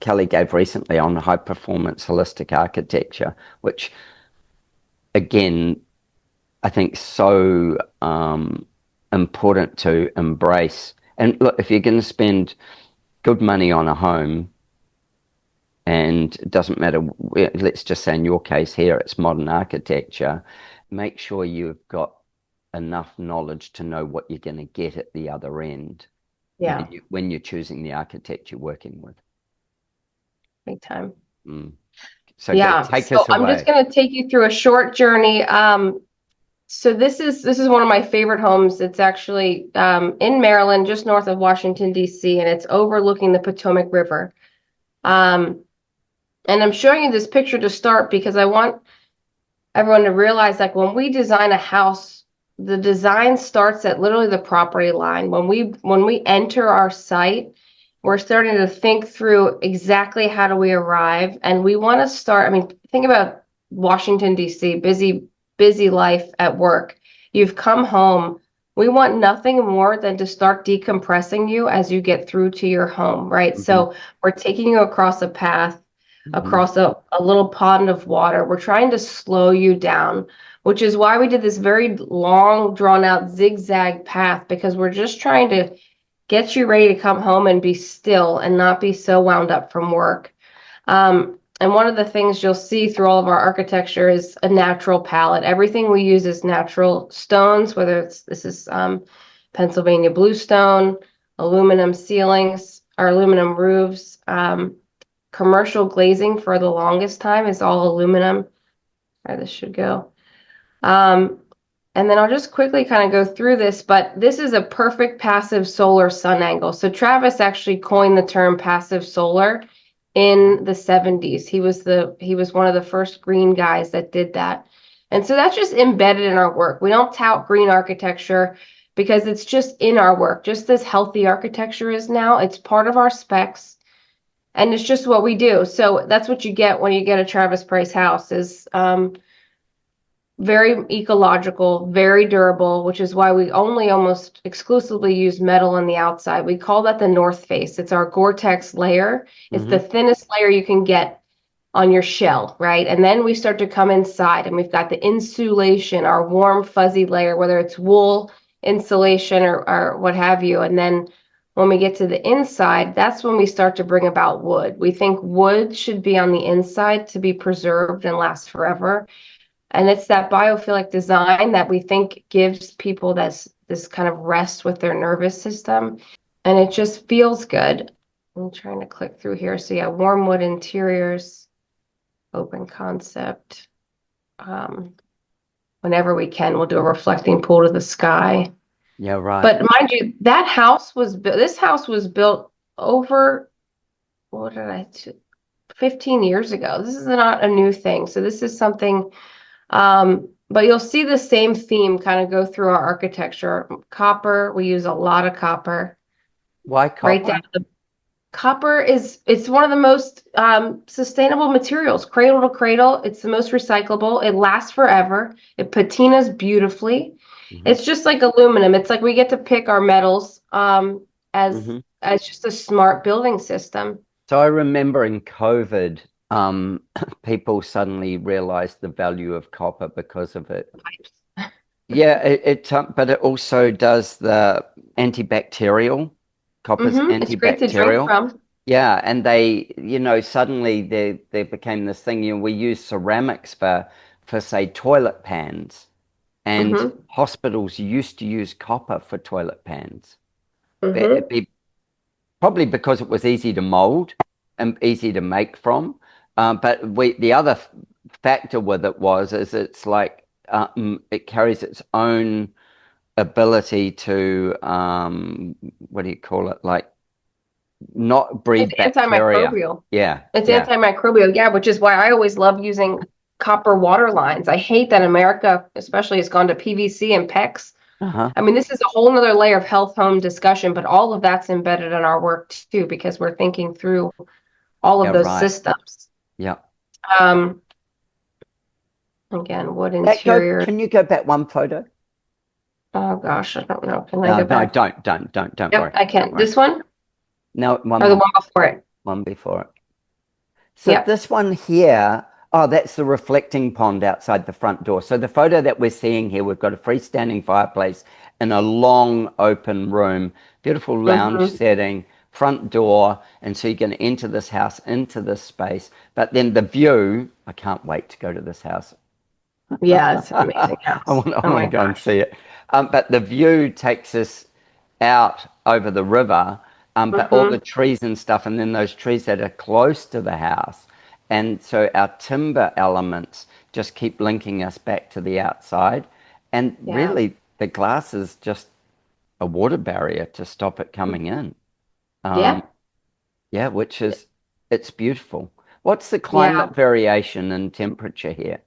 S2: Kelly gave recently on high performance holistic architecture, which again I think so important to embrace. And look, if you're going to spend good money on a home, and it doesn't matter, let's just say in your case here, it's modern architecture, make sure you've got enough knowledge to know what you're going to get at the other end
S1: Yeah,
S2: when you're choosing the architect you're working with.
S1: big time.
S2: Mm. So go,
S1: Yeah.
S2: take
S1: So
S2: us
S1: I'm just
S2: away.
S1: gonna take you through a short journey. So this is one of my favorite homes. It's actually in Maryland, just north of Washington, D.C., and it's overlooking the Potomac River. Um, and I'm showing you this picture to start because I want everyone to realize like when we design a house, the design starts at literally the property line. When we enter our site, we're starting to think through exactly how do we arrive, and we want to start. I mean, think about Washington, D.C., busy life at work. You've come home. We want nothing more than to start decompressing you as you get through to your home, right?
S2: Mm-hmm.
S1: So we're taking you across a path,
S2: Mm-hmm.
S1: across a little pond of water. We're trying to slow you down, which is why we did this very long, drawn out zigzag path, because we're just trying to get you ready to come home and be still and not be so wound up from work. And one of the things you'll see through all of our architecture is a natural palette. Everything we use is natural stones, whether this is Pennsylvania bluestone, aluminum ceilings, or aluminum roofs. Commercial glazing for the longest time is all aluminum. Where this should go. Um, and then I'll just quickly kind of go through this, but this is a perfect passive solar sun angle. So Travis actually coined the term passive solar in the 70s. He was one of the first green guys that did that. And so that's just embedded in our work. We don't tout green architecture because it's just in our work, just as healthy architecture is now. It's part of our specs and it's just what we do. So that's what you get when you get a Travis Price house is very ecological, very durable, which is why we only almost exclusively use metal on the outside. We call that the north face. It's our Gore-Tex layer. It's the thinnest layer you can get on your shell, right? And then we start to come inside and we've got the insulation, our warm, fuzzy layer, whether it's wool, insulation, or what have you. And then when we get to the inside, that's when we start to bring about wood. We think wood should be on the inside to be preserved and last forever. And it's that biophilic design that we think gives people this kind of rest with their nervous system. And it just feels good. I'm trying to click through here. So yeah, warm wood interiors, open concept. Whenever we can, we'll do a reflecting pool to the sky.
S2: Yeah, right.
S1: But mind you, this house was built over, 15 years ago. This is not a new thing. So this is something but you'll see the same theme kind of go through our architecture. Copper, we use a lot of copper.
S2: Why copper?
S1: Right down the copper it's one of the most sustainable materials, cradle to cradle. It's the most recyclable. It lasts forever. It patinas beautifully. It's just like aluminum. It's like we get to pick our metals as just a smart building system.
S2: So I remember in COVID, people suddenly realized the value of copper because of it. Yeah, but it also does the antibacterial. Copper's antibacterial.
S1: It's great to drink from.
S2: Yeah, and they, suddenly there became this thing. We use ceramics for say toilet pans, and hospitals used to use copper for toilet pans. Probably because it was easy to mold and easy to make from. But the other factor with it is it's like it carries its own ability to what do you call it? Like not breed bacteria.
S1: Antimicrobial.
S2: Yeah,
S1: it's antimicrobial. Yeah, which is why I always love using copper water lines. I hate that America, especially, has gone to PVC and PEX. I mean, this is a whole nother layer of health home discussion, but all of that's embedded in our work too, because we're thinking through all of those systems.
S2: Yeah.
S1: Again, wood interior.
S2: Can you go back one photo?
S1: Oh gosh, I don't know. Can I go back?
S2: No, don't worry.
S1: I can. This one?
S2: No,
S1: or the one before it.
S2: One before it. So this one here, that's the reflecting pond outside the front door. So the photo that we're seeing here, we've got a freestanding fireplace in a long open room, beautiful lounge setting, front door, and so you can enter this house into this space. But then the view, I can't wait to go to this house.
S1: Yeah, it's an amazing house.
S2: I want to go and see it. But the view takes us out over the river, but all the trees and stuff, and then those trees that are close to the house. And so our timber elements just keep linking us back to the outside. And really, the glass is just a water barrier to stop it coming in. Which is, it's beautiful. What's the climate variation in temperature here?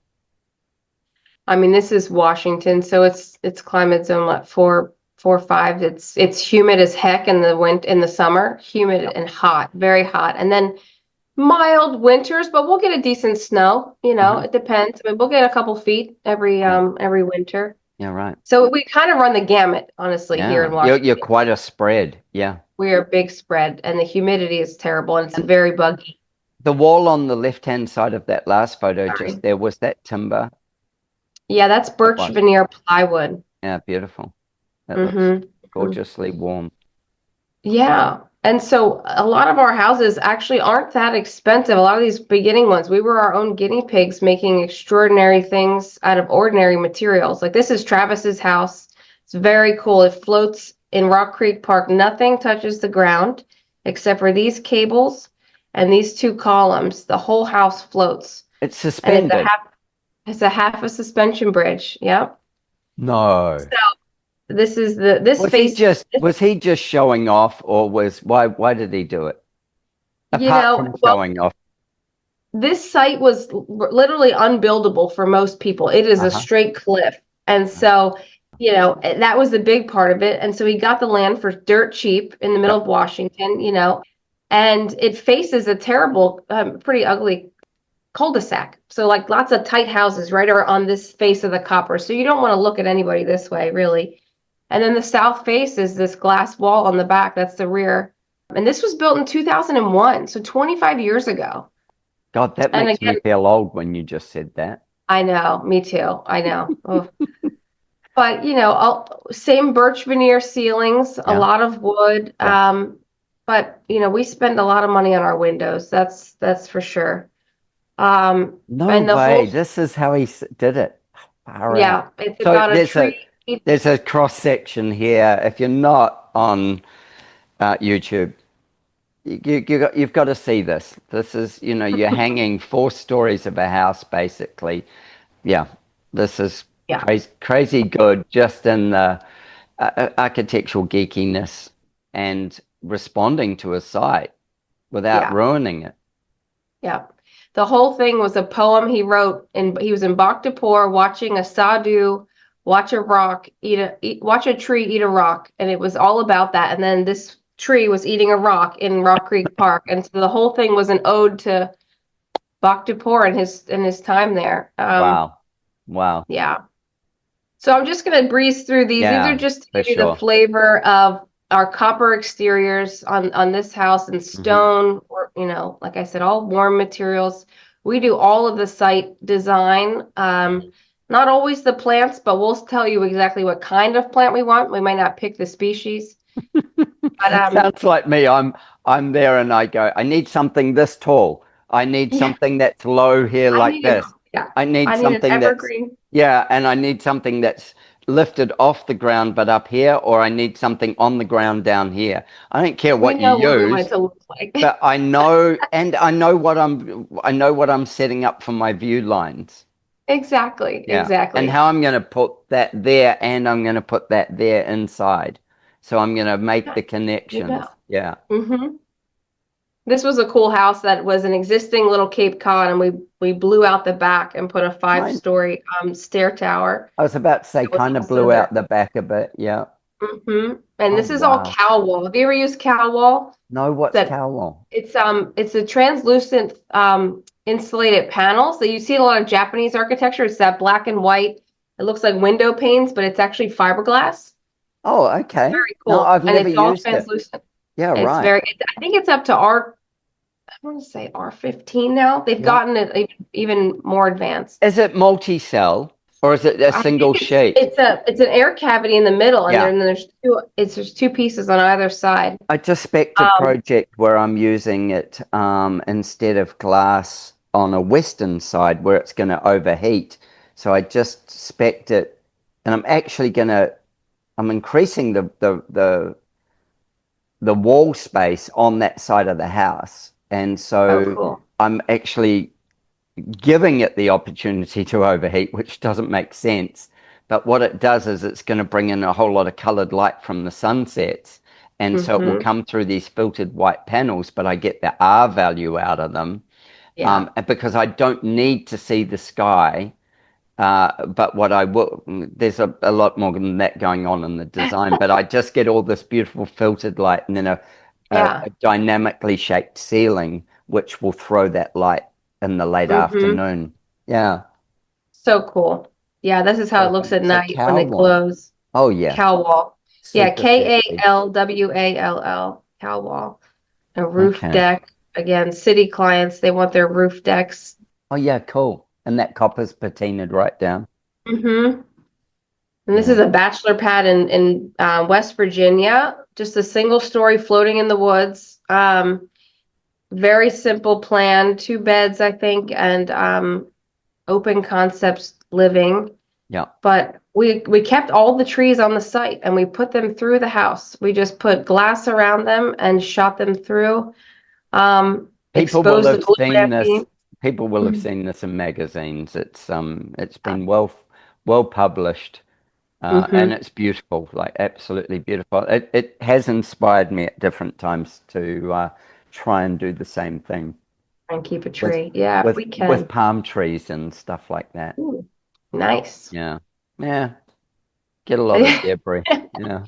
S1: I mean, this is Washington, so it's climate zone like 4 or 5. It's humid as heck in the summer, humid and hot, very hot, and then mild winters, but we'll get a decent snow. It depends. I mean, we'll get a couple feet every winter.
S2: Yeah, right.
S1: So we kind of run the gamut, honestly, here in
S2: Yeah, you're
S1: Washington.
S2: quite a spread. Yeah.
S1: We are a big spread, and the humidity is terrible, and it's
S2: And
S1: very buggy.
S2: the wall on the left-hand side of that last photo just
S1: Sorry.
S2: there, was that timber?
S1: Yeah, that's
S2: It
S1: birch
S2: was.
S1: veneer plywood.
S2: Yeah, beautiful. That looks
S1: Mm-hmm.
S2: gorgeously warm.
S1: Yeah. And so a lot of our houses actually aren't that expensive. A lot of these beginning ones, we were our own guinea pigs making extraordinary things out of ordinary materials. Like this is Travis's house. It's very cool. It floats in Rock Creek Park. Nothing touches the ground except for these cables and these two columns. The whole house floats.
S2: It's
S1: And
S2: suspended.
S1: it's a half a suspension bridge. Yep.
S2: No.
S1: So this is this face.
S2: Was he just showing off, or was why did he do it? Apart from
S1: Well,
S2: showing off.
S1: this site was literally unbuildable for most people. It is a
S2: Uh-huh.
S1: straight cliff. And so, that was the big part of it. And so he got the land for dirt cheap in the middle
S2: Yep.
S1: of Washington, and it faces a terrible, pretty ugly cul-de-sac. So like lots of tight houses right on this face of the copper. So you don't want to look at anybody this way, really. And then the south face is this glass wall on the back. That's the rear. And this was built in 2001, so 25 years ago.
S2: God, that
S1: And
S2: makes me
S1: again,
S2: feel old when you just said that.
S1: I know, me too. I know. Ugh. But same birch veneer ceilings, a
S2: Yeah.
S1: lot of wood.
S2: Yeah.
S1: But we spend a lot of money on our windows. That's for sure.
S2: No
S1: And the
S2: way.
S1: whole,
S2: This is how he did it. Far out.
S1: yeah, it's
S2: So
S1: about a tree.
S2: there's a cross section here. If you're not on YouTube, you've got to see this. This is, you're hanging 4 stories of a house basically. Yeah, this is
S1: Yeah,
S2: crazy good, just in the architectural geekiness and responding to a site without
S1: yeah,
S2: ruining it.
S1: yeah. The whole thing was a poem he wrote, and he was in Bhaktapur watching a sadhu watch a rock watch a tree eat a rock, and it was all about that. And then this tree was eating a rock in Rock Creek Park, and so the whole thing was an ode to Bhaktapur and his time there.
S2: Wow. Wow.
S1: Yeah. So I'm just gonna breeze through these. These are
S2: Yeah,
S1: just to
S2: for
S1: give you the
S2: sure.
S1: flavor of our copper exteriors on this house, and
S2: Hmm.
S1: stone, or like I said, all warm materials. We do all of the site design. Not always the plants, but we'll tell you exactly what kind of plant we want. We might not pick the species, but
S2: Sounds like me. I'm there and I go, I need something this tall. I need
S1: yeah,
S2: something that's low here
S1: I
S2: like
S1: need it.
S2: this.
S1: Yeah,
S2: I need
S1: I need an
S2: something that's,
S1: evergreen.
S2: yeah, and I need something that's lifted off the ground but up here, or I need something on the ground down here. I don't care
S1: We
S2: what you
S1: know what we want
S2: use,
S1: it to look like.
S2: but I know what I'm setting up for my view lines.
S1: Exactly,
S2: Yeah. And
S1: exactly.
S2: how I'm going to put that there and I'm going to put that there inside. So I'm going to make
S1: Yeah,
S2: the
S1: you
S2: connections.
S1: know.
S2: Yeah.
S1: hmm This was a cool house that was an existing little Cape Cod, and we blew out the back and put a
S2: Mine,
S1: five-story stair tower.
S2: I was about to say,
S1: It was
S2: kind of
S1: also
S2: blew out
S1: there.
S2: the back a bit. Yeah.
S1: And
S2: Oh,
S1: this is all
S2: wow.
S1: cow wall. Have you ever used cow wall?
S2: No, what's
S1: That
S2: Cowlong?
S1: it's a translucent insulated panels that you see in a lot of Japanese architecture. It's that black and white. It looks like window panes, but it's actually fiberglass.
S2: Oh, okay.
S1: Very
S2: No,
S1: cool,
S2: I've
S1: and
S2: never
S1: it's all
S2: used it.
S1: translucent.
S2: Yeah,
S1: It's
S2: right.
S1: very. I think it's up to I want to say R15 now. They've
S2: Yeah.
S1: gotten it even more advanced.
S2: Is it multi-cell or is it a
S1: I
S2: single
S1: think
S2: sheet?
S1: it's an air cavity in the middle, and
S2: Yeah.
S1: there's two pieces on either side.
S2: I just spec'd a
S1: Um,
S2: project where I'm using it instead of glass on a western side where it's going to overheat. So I just spec'd it, and I'm increasing the wall space on that side of the house, and
S1: oh,
S2: so
S1: cool.
S2: I'm actually giving it the opportunity to overheat, which doesn't make sense. But what it does is it's going to bring in a whole lot of colored light from the sunsets. And so it will
S1: hmm
S2: come through these filtered white panels, but I get the R value out of them
S1: Yeah.
S2: because I don't need to see the sky. But what I will, there's a lot more than that going on in the design, but I just get all this beautiful filtered light and then
S1: Yeah.
S2: a dynamically shaped ceiling, which will throw that light in the late
S1: hmm
S2: afternoon. Yeah.
S1: So cool. Yeah, this is how it looks at
S2: It's a
S1: night when
S2: cow
S1: it
S2: wall.
S1: glows.
S2: Oh yeah,
S1: Cow wall. Yeah,
S2: super sexy.
S1: Kalwall. Cow wall. A roof
S2: Okay.
S1: deck. Again, city clients, they want their roof decks.
S2: Oh yeah, cool. And that copper's patinaed right down.
S1: Mm-hmm. And this is
S2: Yeah.
S1: a bachelor pad in West Virginia, just a single story floating in the woods. Very simple plan, two beds, I think, and open concepts living.
S2: Yeah.
S1: But we kept all the trees on the site and we put them through the house. We just put glass around them and shot them through.
S2: People will
S1: Exposed the
S2: have seen
S1: glulam
S2: this.
S1: beam.
S2: People will have seen this in magazines. It's been well published, and
S1: Mm-hmm.
S2: it's beautiful, like absolutely beautiful. It has inspired me at different times to try and do the same thing
S1: And keep a
S2: with
S1: tree. Yeah, if we
S2: with
S1: can.
S2: palm trees and stuff like that.
S1: Ooh, nice.
S2: Yeah, yeah. Get a lot of debris. Yeah.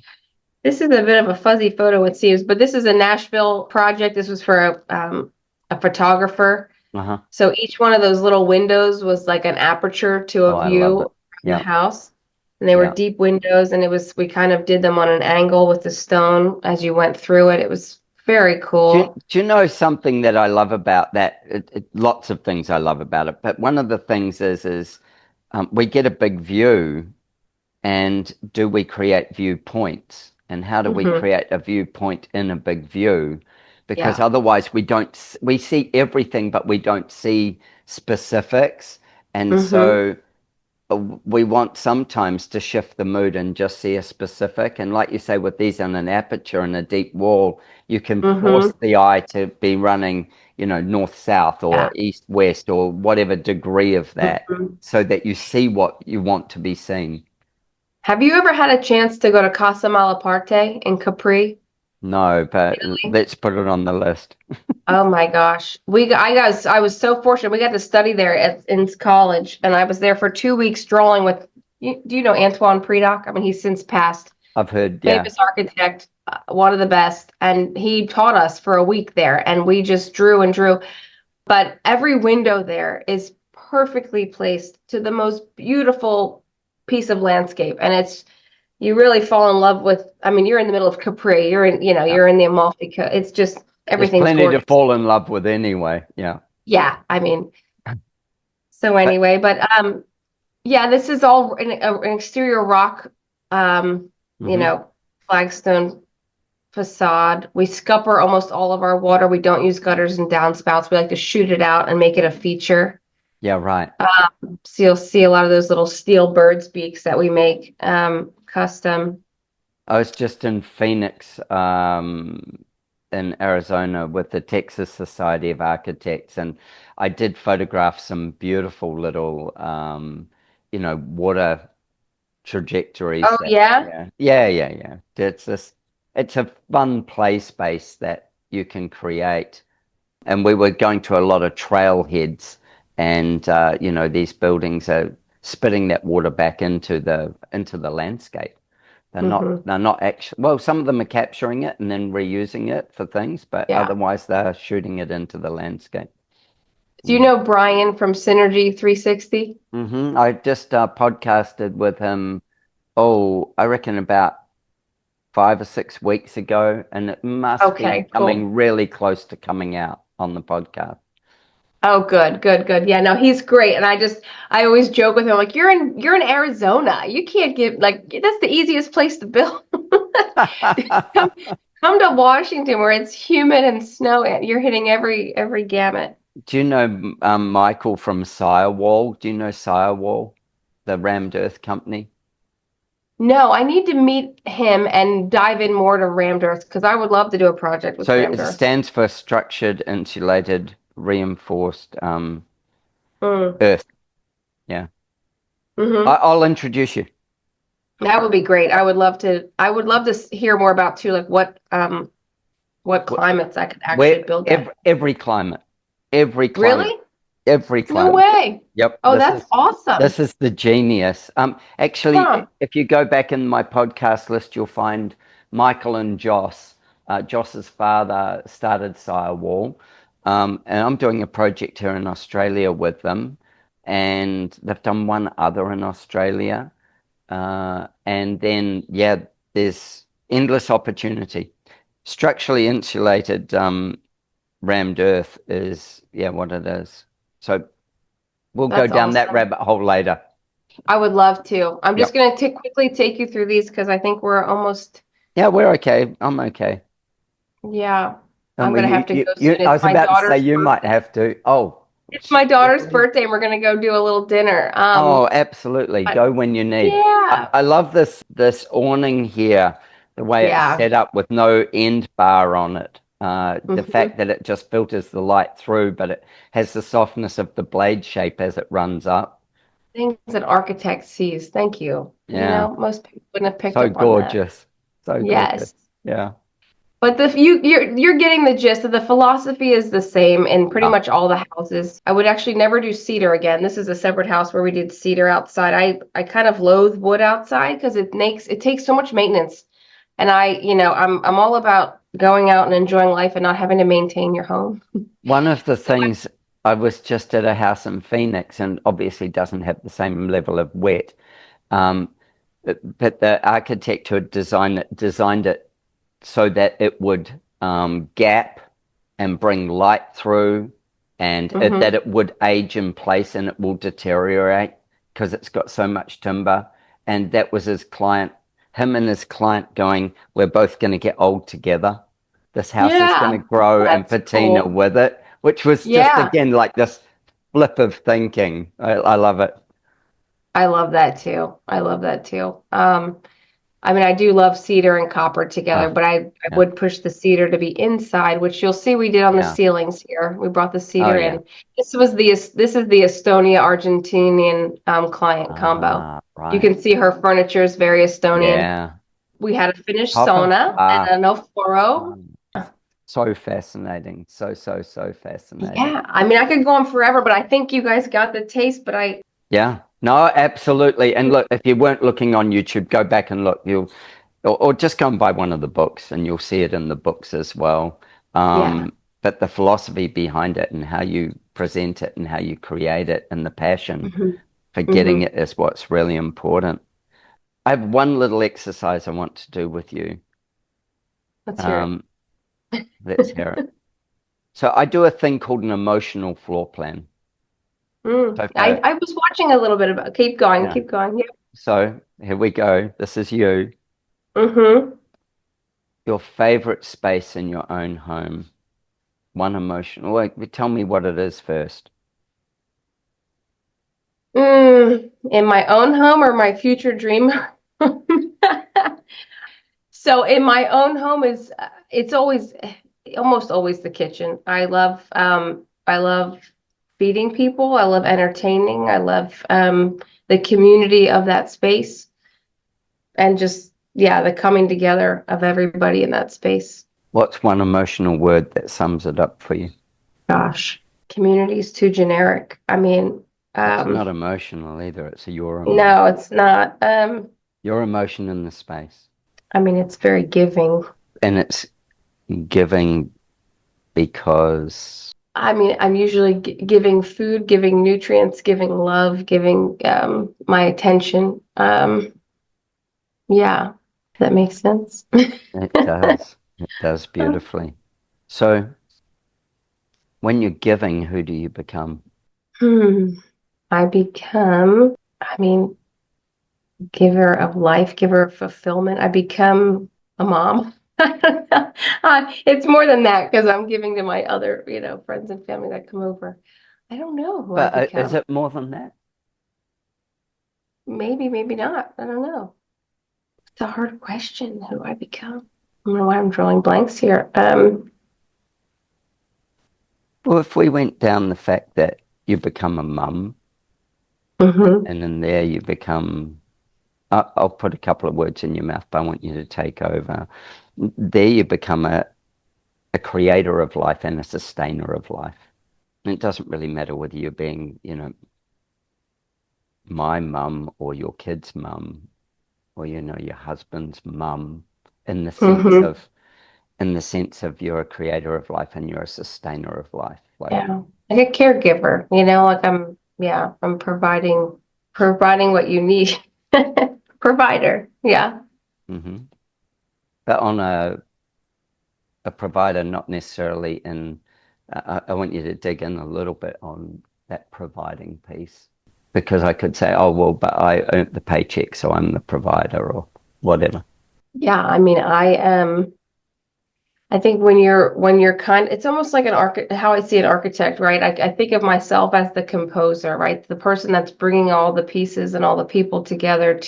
S1: This is a bit of a fuzzy photo, it seems, but this is a Nashville project. This was for a photographer.
S2: Uh-huh.
S1: So each one of those little windows was like an aperture to
S2: Oh,
S1: a
S2: I love it.
S1: view from the
S2: Yeah,
S1: house. And they were
S2: yeah.
S1: deep windows, and we kind of did them on an angle with the stone as you went through it. It was very cool.
S2: Do you know something that I love about that? Lots of things I love about it, but one of the things is we get a big view, and do we create viewpoints? And how do we
S1: Hmm.
S2: create a viewpoint in a big view? Because
S1: Yeah.
S2: otherwise we see everything, but we don't see specifics. And
S1: Hmm.
S2: so we want sometimes to shift the mood and just see a specific. And like you say, with these on an aperture and a deep wall, you can
S1: Hmm.
S2: force the eye to be running, north, south,
S1: Yeah.
S2: or east, west, or whatever degree of that,
S1: Hmm.
S2: so that you see what you want to be seen.
S1: Have you ever had a chance to go to Casa Malaparte in Capri?
S2: No, but let's put it on the list.
S1: Oh my gosh. I was so fortunate. We got to study there in college, and I was there for 2 weeks drawing with do you know Antoine Predock? I mean, he's since passed.
S2: I've heard, yeah.
S1: Famous architect, one of the best, and he taught us for a week there, and we just drew and drew. But every window there is perfectly placed to the most beautiful piece of landscape, and it's you really fall in love with. I mean, you're in the middle of Capri.
S2: Yeah.
S1: You're in the Amalfi Coast. It's just
S2: There's
S1: everything's
S2: plenty to
S1: gorgeous.
S2: fall in love with anyway. Yeah.
S1: Yeah, I mean, so
S2: But
S1: anyway, but yeah, this is all an exterior rock, um, you
S2: hmm
S1: know, flagstone facade. We scupper almost all of our water. We don't use gutters and downspouts. We like to shoot it out and make it a feature.
S2: yeah, right.
S1: So you'll see a lot of those little steel birds beaks that we make custom.
S2: I was just in Phoenix, in Arizona with the Texas Society of Architects, and I did photograph some beautiful little, water trajectories
S1: Oh
S2: that,
S1: yeah.
S2: yeah. It's a fun play space that you can create. And we were going to a lot of trailheads, and these buildings are spitting that water back into the landscape.
S1: Hmm.
S2: They're not actually, well, some of them are capturing it and then reusing it for things, but
S1: Yeah.
S2: otherwise they're shooting it into the landscape.
S1: Do you
S2: Mm.
S1: know Brian from Synergy 360?
S2: I just podcasted with him, oh, I reckon about 5 or 6 weeks ago, and it must be
S1: Okay, cool.
S2: coming really close to coming out on the podcast.
S1: Oh, good, good, good. Yeah, no, he's great. And I always joke with him, like, you're in Arizona. You can't get like that's the easiest place to build. Come, come to Washington where it's humid and snowy. You're hitting every gamut.
S2: Do you know Michael from Firewall? Do you know Firewall, the rammed earth company?
S1: No, I need to meet him and dive in more to Rammed Earth because I would love to do a project with
S2: So
S1: Rammed
S2: it
S1: Earth.
S2: stands for structured, insulated, reinforced
S1: Mm.
S2: earth. Yeah.
S1: Hmm.
S2: I'll introduce you.
S1: That would be great. I would love to hear more about too, like what
S2: Wh-
S1: climates I could actually
S2: Where
S1: build that.
S2: every climate, every climate,
S1: Really?
S2: every
S1: No
S2: climate.
S1: way.
S2: Yep.
S1: Oh, that's awesome.
S2: This is the genius. Actually,
S1: Huh.
S2: if you go back in my podcast list, you'll find Michael and Joss. Joss's father started Firewall, and I'm doing a project here in Australia with them. and they've done one other in Australia. And then, yeah, there's endless opportunity. Structurally insulated rammed earth is, yeah, what it is. So we'll go
S1: That's
S2: down that
S1: awesome.
S2: rabbit hole later.
S1: I would love to. I'm just
S2: Yep.
S1: going to quickly take you through these because I think we're almost,
S2: Yeah, we're okay. I'm okay.
S1: yeah,
S2: And
S1: I'm going to have to go soon.
S2: I
S1: It's
S2: was
S1: my
S2: about to say
S1: daughter's
S2: you
S1: birthday.
S2: might have to. Oh,
S1: It's my daughter's
S2: seriously?
S1: birthday and we're going to go do a little dinner.
S2: Oh, absolutely.
S1: But
S2: Go when you need.
S1: yeah,
S2: I love this awning here, the way it's
S1: yeah.
S2: set up with no end bar on it. The
S1: Hmm.
S2: fact that it just filters the light through, but it has the softness of the blade shape as it runs up.
S1: Things an architect sees. Thank you.
S2: Yeah.
S1: Most people wouldn't have picked
S2: So
S1: up on that.
S2: gorgeous. So gorgeous.
S1: Yes.
S2: Yeah.
S1: But you're getting the gist of the philosophy is the same in pretty
S2: Yeah.
S1: much all the houses. I would actually never do cedar again. This is a separate house where we did cedar outside. I kind of loathe wood outside because it takes so much maintenance. And I'm all about going out and enjoying life and not having to maintain your home.
S2: One of the
S1: So
S2: things I was just at a house in Phoenix and obviously doesn't have the same level of wet. Um, but the architect who had designed it so that it would gap and bring light through, and that it would age in place and it will deteriorate because it's got so much timber. And that was him and his client going, we're both going to get old together. This house is going to
S1: yeah,
S2: grow and
S1: that's
S2: patina
S1: cool.
S2: with it, which was just,
S1: Yeah.
S2: again, like this flip of thinking. I love it.
S1: I love that too. I love that too. I mean, I do love cedar and copper together,
S2: Ah,
S1: but I
S2: yeah,
S1: would push the cedar to be inside, which you'll see we did on the
S2: yeah.
S1: ceilings here. We brought the
S2: Oh,
S1: cedar
S2: yeah.
S1: in. This is the Estonia Argentinian client combo.
S2: Ah,
S1: You
S2: right.
S1: can see her furniture is very Estonian.
S2: Yeah.
S1: We had a finished
S2: Copper.
S1: sauna
S2: Ah,
S1: and an oforo.
S2: um, so fascinating. So fascinating.
S1: Yeah, I mean, I could go on forever, but I think you guys got the taste. But
S2: Yeah. No, absolutely. And look, if you weren't looking on YouTube, go back and look. Or just go and buy one of the books and you'll see it in the books as well.
S1: yeah.
S2: But the philosophy behind it and how you present it and how you create it and the passion
S1: Hmm.
S2: for
S1: Hmm.
S2: getting it is what's really important. I have one little exercise I want to do with you.
S1: Let's hear
S2: Um, let's hear it.
S1: it.
S2: So I do a thing called an emotional floor plan. So
S1: I was watching a little bit about. Keep going.
S2: yeah.
S1: Keep going. Yeah.
S2: So here we go. This is you.
S1: Mm-hmm.
S2: Your favorite space in your own home. One emotional. Like, tell me what it is first.
S1: In my own home or my future dream home? So in my own home it's almost always the kitchen. I love feeding people. I love entertaining. I love the community of that space and just yeah, the coming together of everybody in that space.
S2: What's one emotional word that sums it up for you?
S1: Gosh, community is too generic. I mean,
S2: It's not emotional either. It's your emotion.
S1: no, it's not.
S2: Your emotion in the space.
S1: I mean, it's very giving.
S2: And it's giving because
S1: I mean, I'm usually giving food, giving nutrients, giving love, giving my attention. Yeah, that makes sense.
S2: it does. It does beautifully. So when you're giving, who do you become?
S1: Hmm. I become, I mean, giver of life, giver of fulfillment. I become a mom. I don't know. It's more than that because I'm giving to my other, friends and family that come over. I don't know who I
S2: But is
S1: become.
S2: it more than that?
S1: Maybe, maybe not. I don't know. It's a hard question, who I become. I don't know why I'm drawing blanks here.
S2: Well, if we went down the fact that you become a mum,
S1: Mhm.
S2: and in there you become, I'll put a couple of words in your mouth, but I want you to take over. There you become a creator of life and a sustainer of life. And it doesn't really matter whether you're being, my mum or your kid's mum or, your husband's mum in the sense
S1: Mhm.
S2: of you're a creator of life and you're a sustainer of life. Like,
S1: Yeah. Like a caregiver, like Yeah, I'm providing what you need. Provider. Yeah.
S2: Hmm. But on a provider, not necessarily in. I want you to dig in a little bit on that providing piece, because I could say, oh well, but I earned the paycheck, so I'm the provider or whatever.
S1: Yeah, I mean, I think when you're it's almost like how I see an architect, right? I think of myself as the composer, right? The person that's bringing all the pieces and all the people together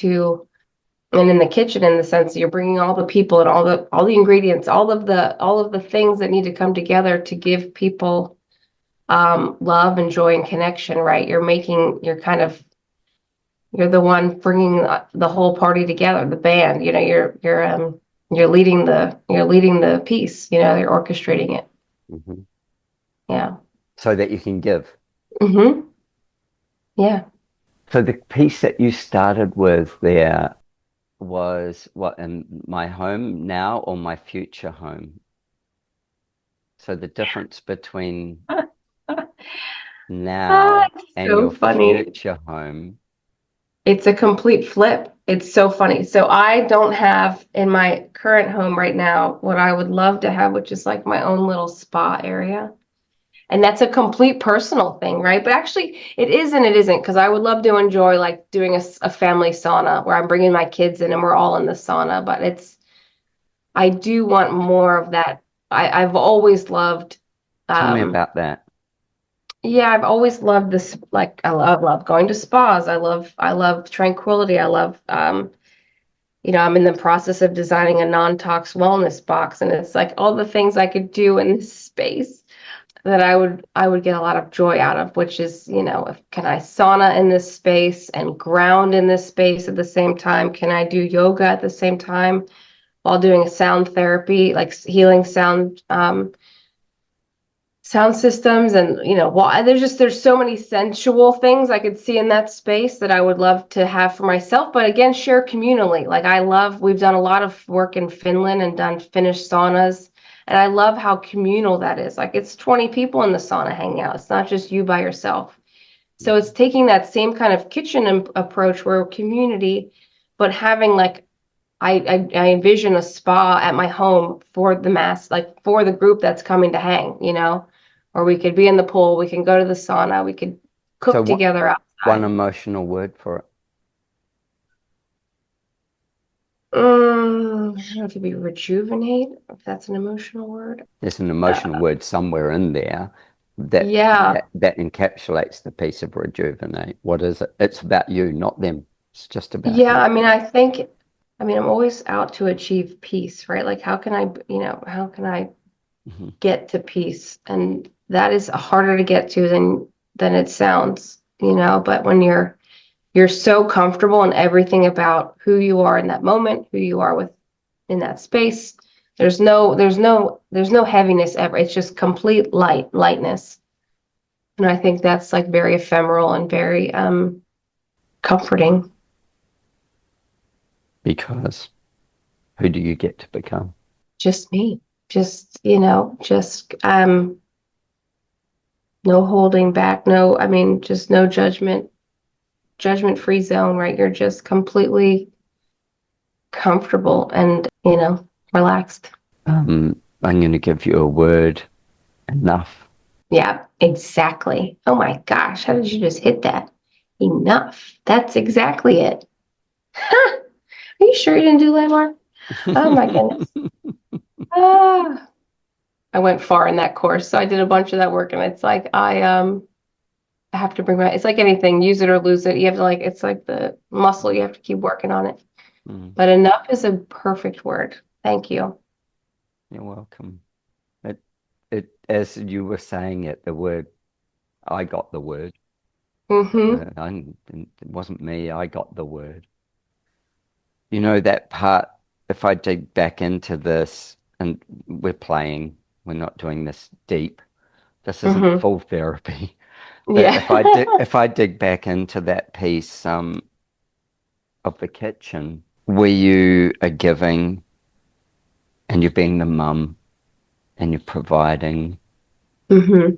S1: and in the kitchen, in the sense that you're bringing all the people and all the ingredients, all of the things that need to come together to give people love and joy and connection, right? You're the one bringing the whole party together, the band. You're leading the piece. You're orchestrating it.
S2: Hmm.
S1: Yeah.
S2: So that you can give.
S1: Mm-hmm. Yeah.
S2: So the piece that you started with there was what, in my home now or my future home? So the difference between now
S1: It's
S2: and
S1: so
S2: your
S1: funny.
S2: future home.
S1: It's a complete flip. It's so funny. So I don't have in my current home right now what I would love to have, which is like my own little spa area. And that's a complete personal thing, right? But actually, it is and it isn't, because I would love to enjoy like doing a family sauna where I'm bringing my kids in and we're all in the sauna. But I do want more of that. I've always loved,
S2: Tell me
S1: um,
S2: about that.
S1: yeah, I've always loved this. Like I love going to spas. I love tranquility. I love, I'm in the process of designing a non-tox wellness box, and it's like all the things I could do in this space that I would get a lot of joy out of, which is, can I sauna in this space and ground in this space at the same time? Can I do yoga at the same time while doing sound therapy, like healing sound systems? And there's so many sensual things I could see in that space that I would love to have for myself, but again, share communally. Like we've done a lot of work in Finland and done Finnish saunas, and I love how communal that is. Like it's 20 people in the sauna hanging out. It's not just you by yourself. So it's taking that same kind of kitchen approach where community, but having like I envision a spa at my home for the like for the group that's coming to hang. Or we could be in the pool, we can go to the sauna, we could
S2: So
S1: cook together
S2: one
S1: outside.
S2: emotional word for it.
S1: I don't know if it'd be rejuvenate, if that's an emotional word.
S2: There's an
S1: Uh,
S2: emotional word somewhere in there that
S1: yeah.
S2: that encapsulates the piece of rejuvenate. What is it? It's about you, not them. It's just about
S1: Yeah,
S2: you.
S1: I'm always out to achieve peace, right? Like how can I
S2: Hmm.
S1: get to peace? And that is harder to get to than it sounds. But when you're so comfortable in everything about who you are in that moment, who you are in that space. There's no heaviness ever. It's just complete lightness. And I think that's like very ephemeral and very comforting.
S2: Because who do you get to become?
S1: Just me. Just no holding back, just no judgment-free zone, right? You're just completely comfortable and, relaxed.
S2: I'm going to give you a word. Enough.
S1: Yeah, exactly. Oh my gosh, how did you just hit that? Enough. That's exactly it. Are you sure you didn't do landmark? Oh my goodness. Ah, I went far in that course, so I did a bunch of that work, and it's like I have to it's like anything, use it or lose it. You have to it's like the muscle, you have to keep working on it.
S2: Mm,
S1: But enough is a perfect word. Thank you.
S2: you're welcome. As you were saying it, the word, I got the word.
S1: Mm-hmm.
S2: It wasn't me. I got the word. You know that part. If I dig back into this, and we're not doing this deep. This isn't
S1: Mm-hmm.
S2: full therapy. But
S1: Yeah.
S2: if I dig back into that piece of the kitchen where you are giving and you're being the mum and you're providing
S1: Mm-hmm.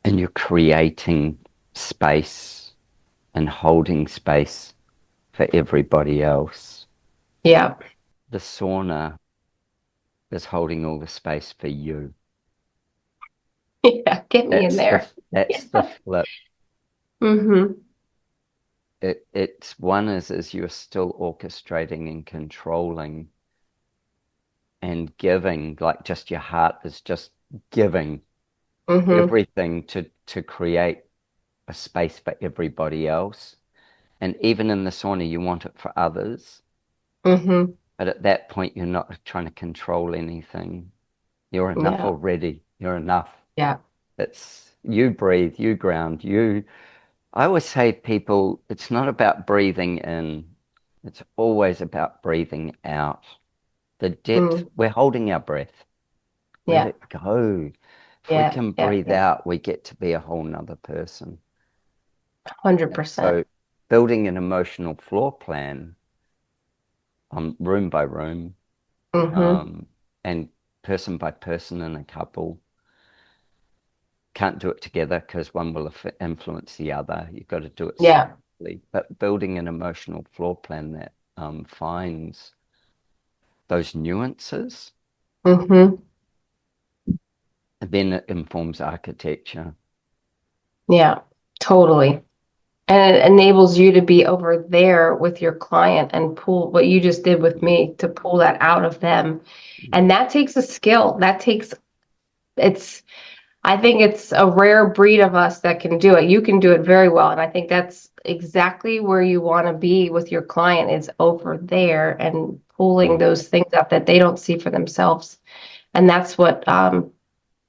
S2: and you're creating space and holding space for everybody else.
S1: Yeah.
S2: The sauna is holding all the space for you.
S1: Yeah, get me in there.
S2: That's the flip.
S1: Mm-hmm.
S2: It's one is you're still orchestrating and controlling and giving, like just your heart is just giving everything to create a space for everybody else. And even in the sauna, you want it for others.
S1: Mm-hmm.
S2: But at that point, you're not trying to control anything. You're enough already. You're enough.
S1: Yeah.
S2: It's you breathe, you ground, you. I always say to people, it's not about breathing in. It's always about breathing out. The depth, we're holding our breath. Let it go. If we can breathe out, we get to be a whole nother person.
S1: 100%.
S2: So building an emotional floor plan, room by room, and person by person in a couple. Can't do it together because one will influence the other. You've got to do it separately. But building an emotional floor plan that finds those nuances, and then it informs architecture.
S1: Yeah, totally. And it enables you to be over there with your client and pull what you just did with me, to pull that out of them. And that takes a skill. I think it's a rare breed of us that can do it. You can do it very well. And I think that's exactly where you want to be with your client, is over there and pulling those things up that they don't see for themselves. And that's what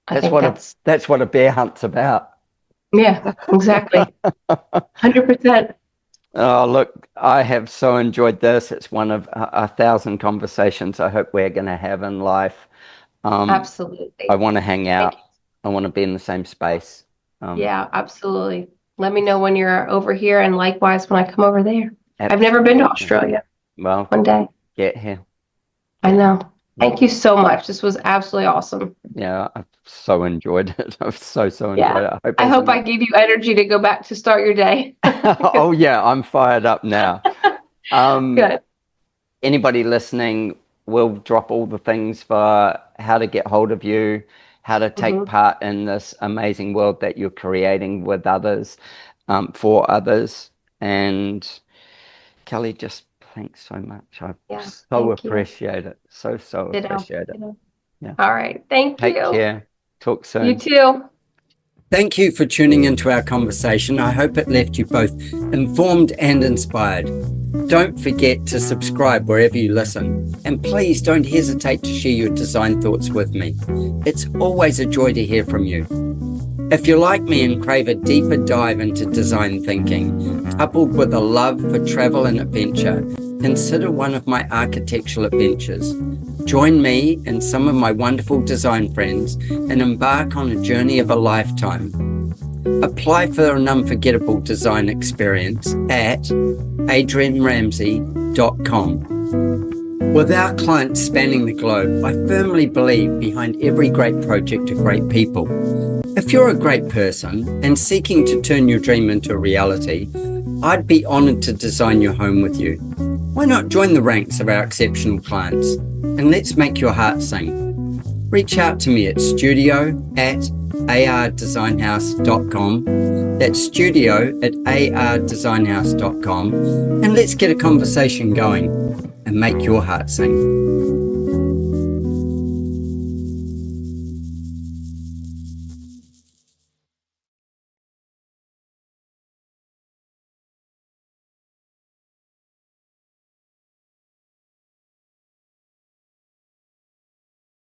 S2: that's what a bear hunt's about.
S1: Yeah, exactly. 100%.
S2: Oh, look, I have so enjoyed this. It's one of 1,000 conversations I hope we're going to have in life.
S1: Absolutely.
S2: I want to hang out. I want to be in the same space.
S1: Yeah, absolutely. Let me know when you're over here, and likewise when I come over there.
S2: Absolutely.
S1: I've never been to Australia.
S2: Well,
S1: one day.
S2: Get here.
S1: I know. Thank you so much. This was absolutely awesome.
S2: Yeah, I've so enjoyed it. I've so enjoyed it.
S1: I hope I gave you energy to go back to start your day.
S2: Oh yeah, I'm fired up now.
S1: Good.
S2: Anybody listening, we'll drop all the things for how to get hold of you, how to take part in this amazing world that you're creating with others, for others. And Kelly, just thanks so much. I so appreciate it. So appreciate it. Yeah.
S1: All right. Thank you.
S2: Take care. Talk soon.
S1: You too.
S2: Thank you for tuning into our conversation. I hope it left you both informed and inspired. Don't forget to subscribe wherever you listen. And please don't hesitate to share your design thoughts with me. It's always a joy to hear from you. If you're like me and crave a deeper dive into design thinking, coupled with a love for travel and adventure, consider one of my architectural adventures. Join me and some of my wonderful design friends and embark on a journey of a lifetime. Apply for an unforgettable design experience at adrianramsay.com. With our clients spanning the globe, I firmly believe behind every great project are great people. If you're a great person and seeking to turn your dream into a reality, I'd be honored to design your home with you. Why not join the ranks of our exceptional clients and let's make your heart sing? Reach out to me at studio@ardesignhouse.com. That's studio@ardesignhouse.com, and let's get a conversation going and make your heart sing.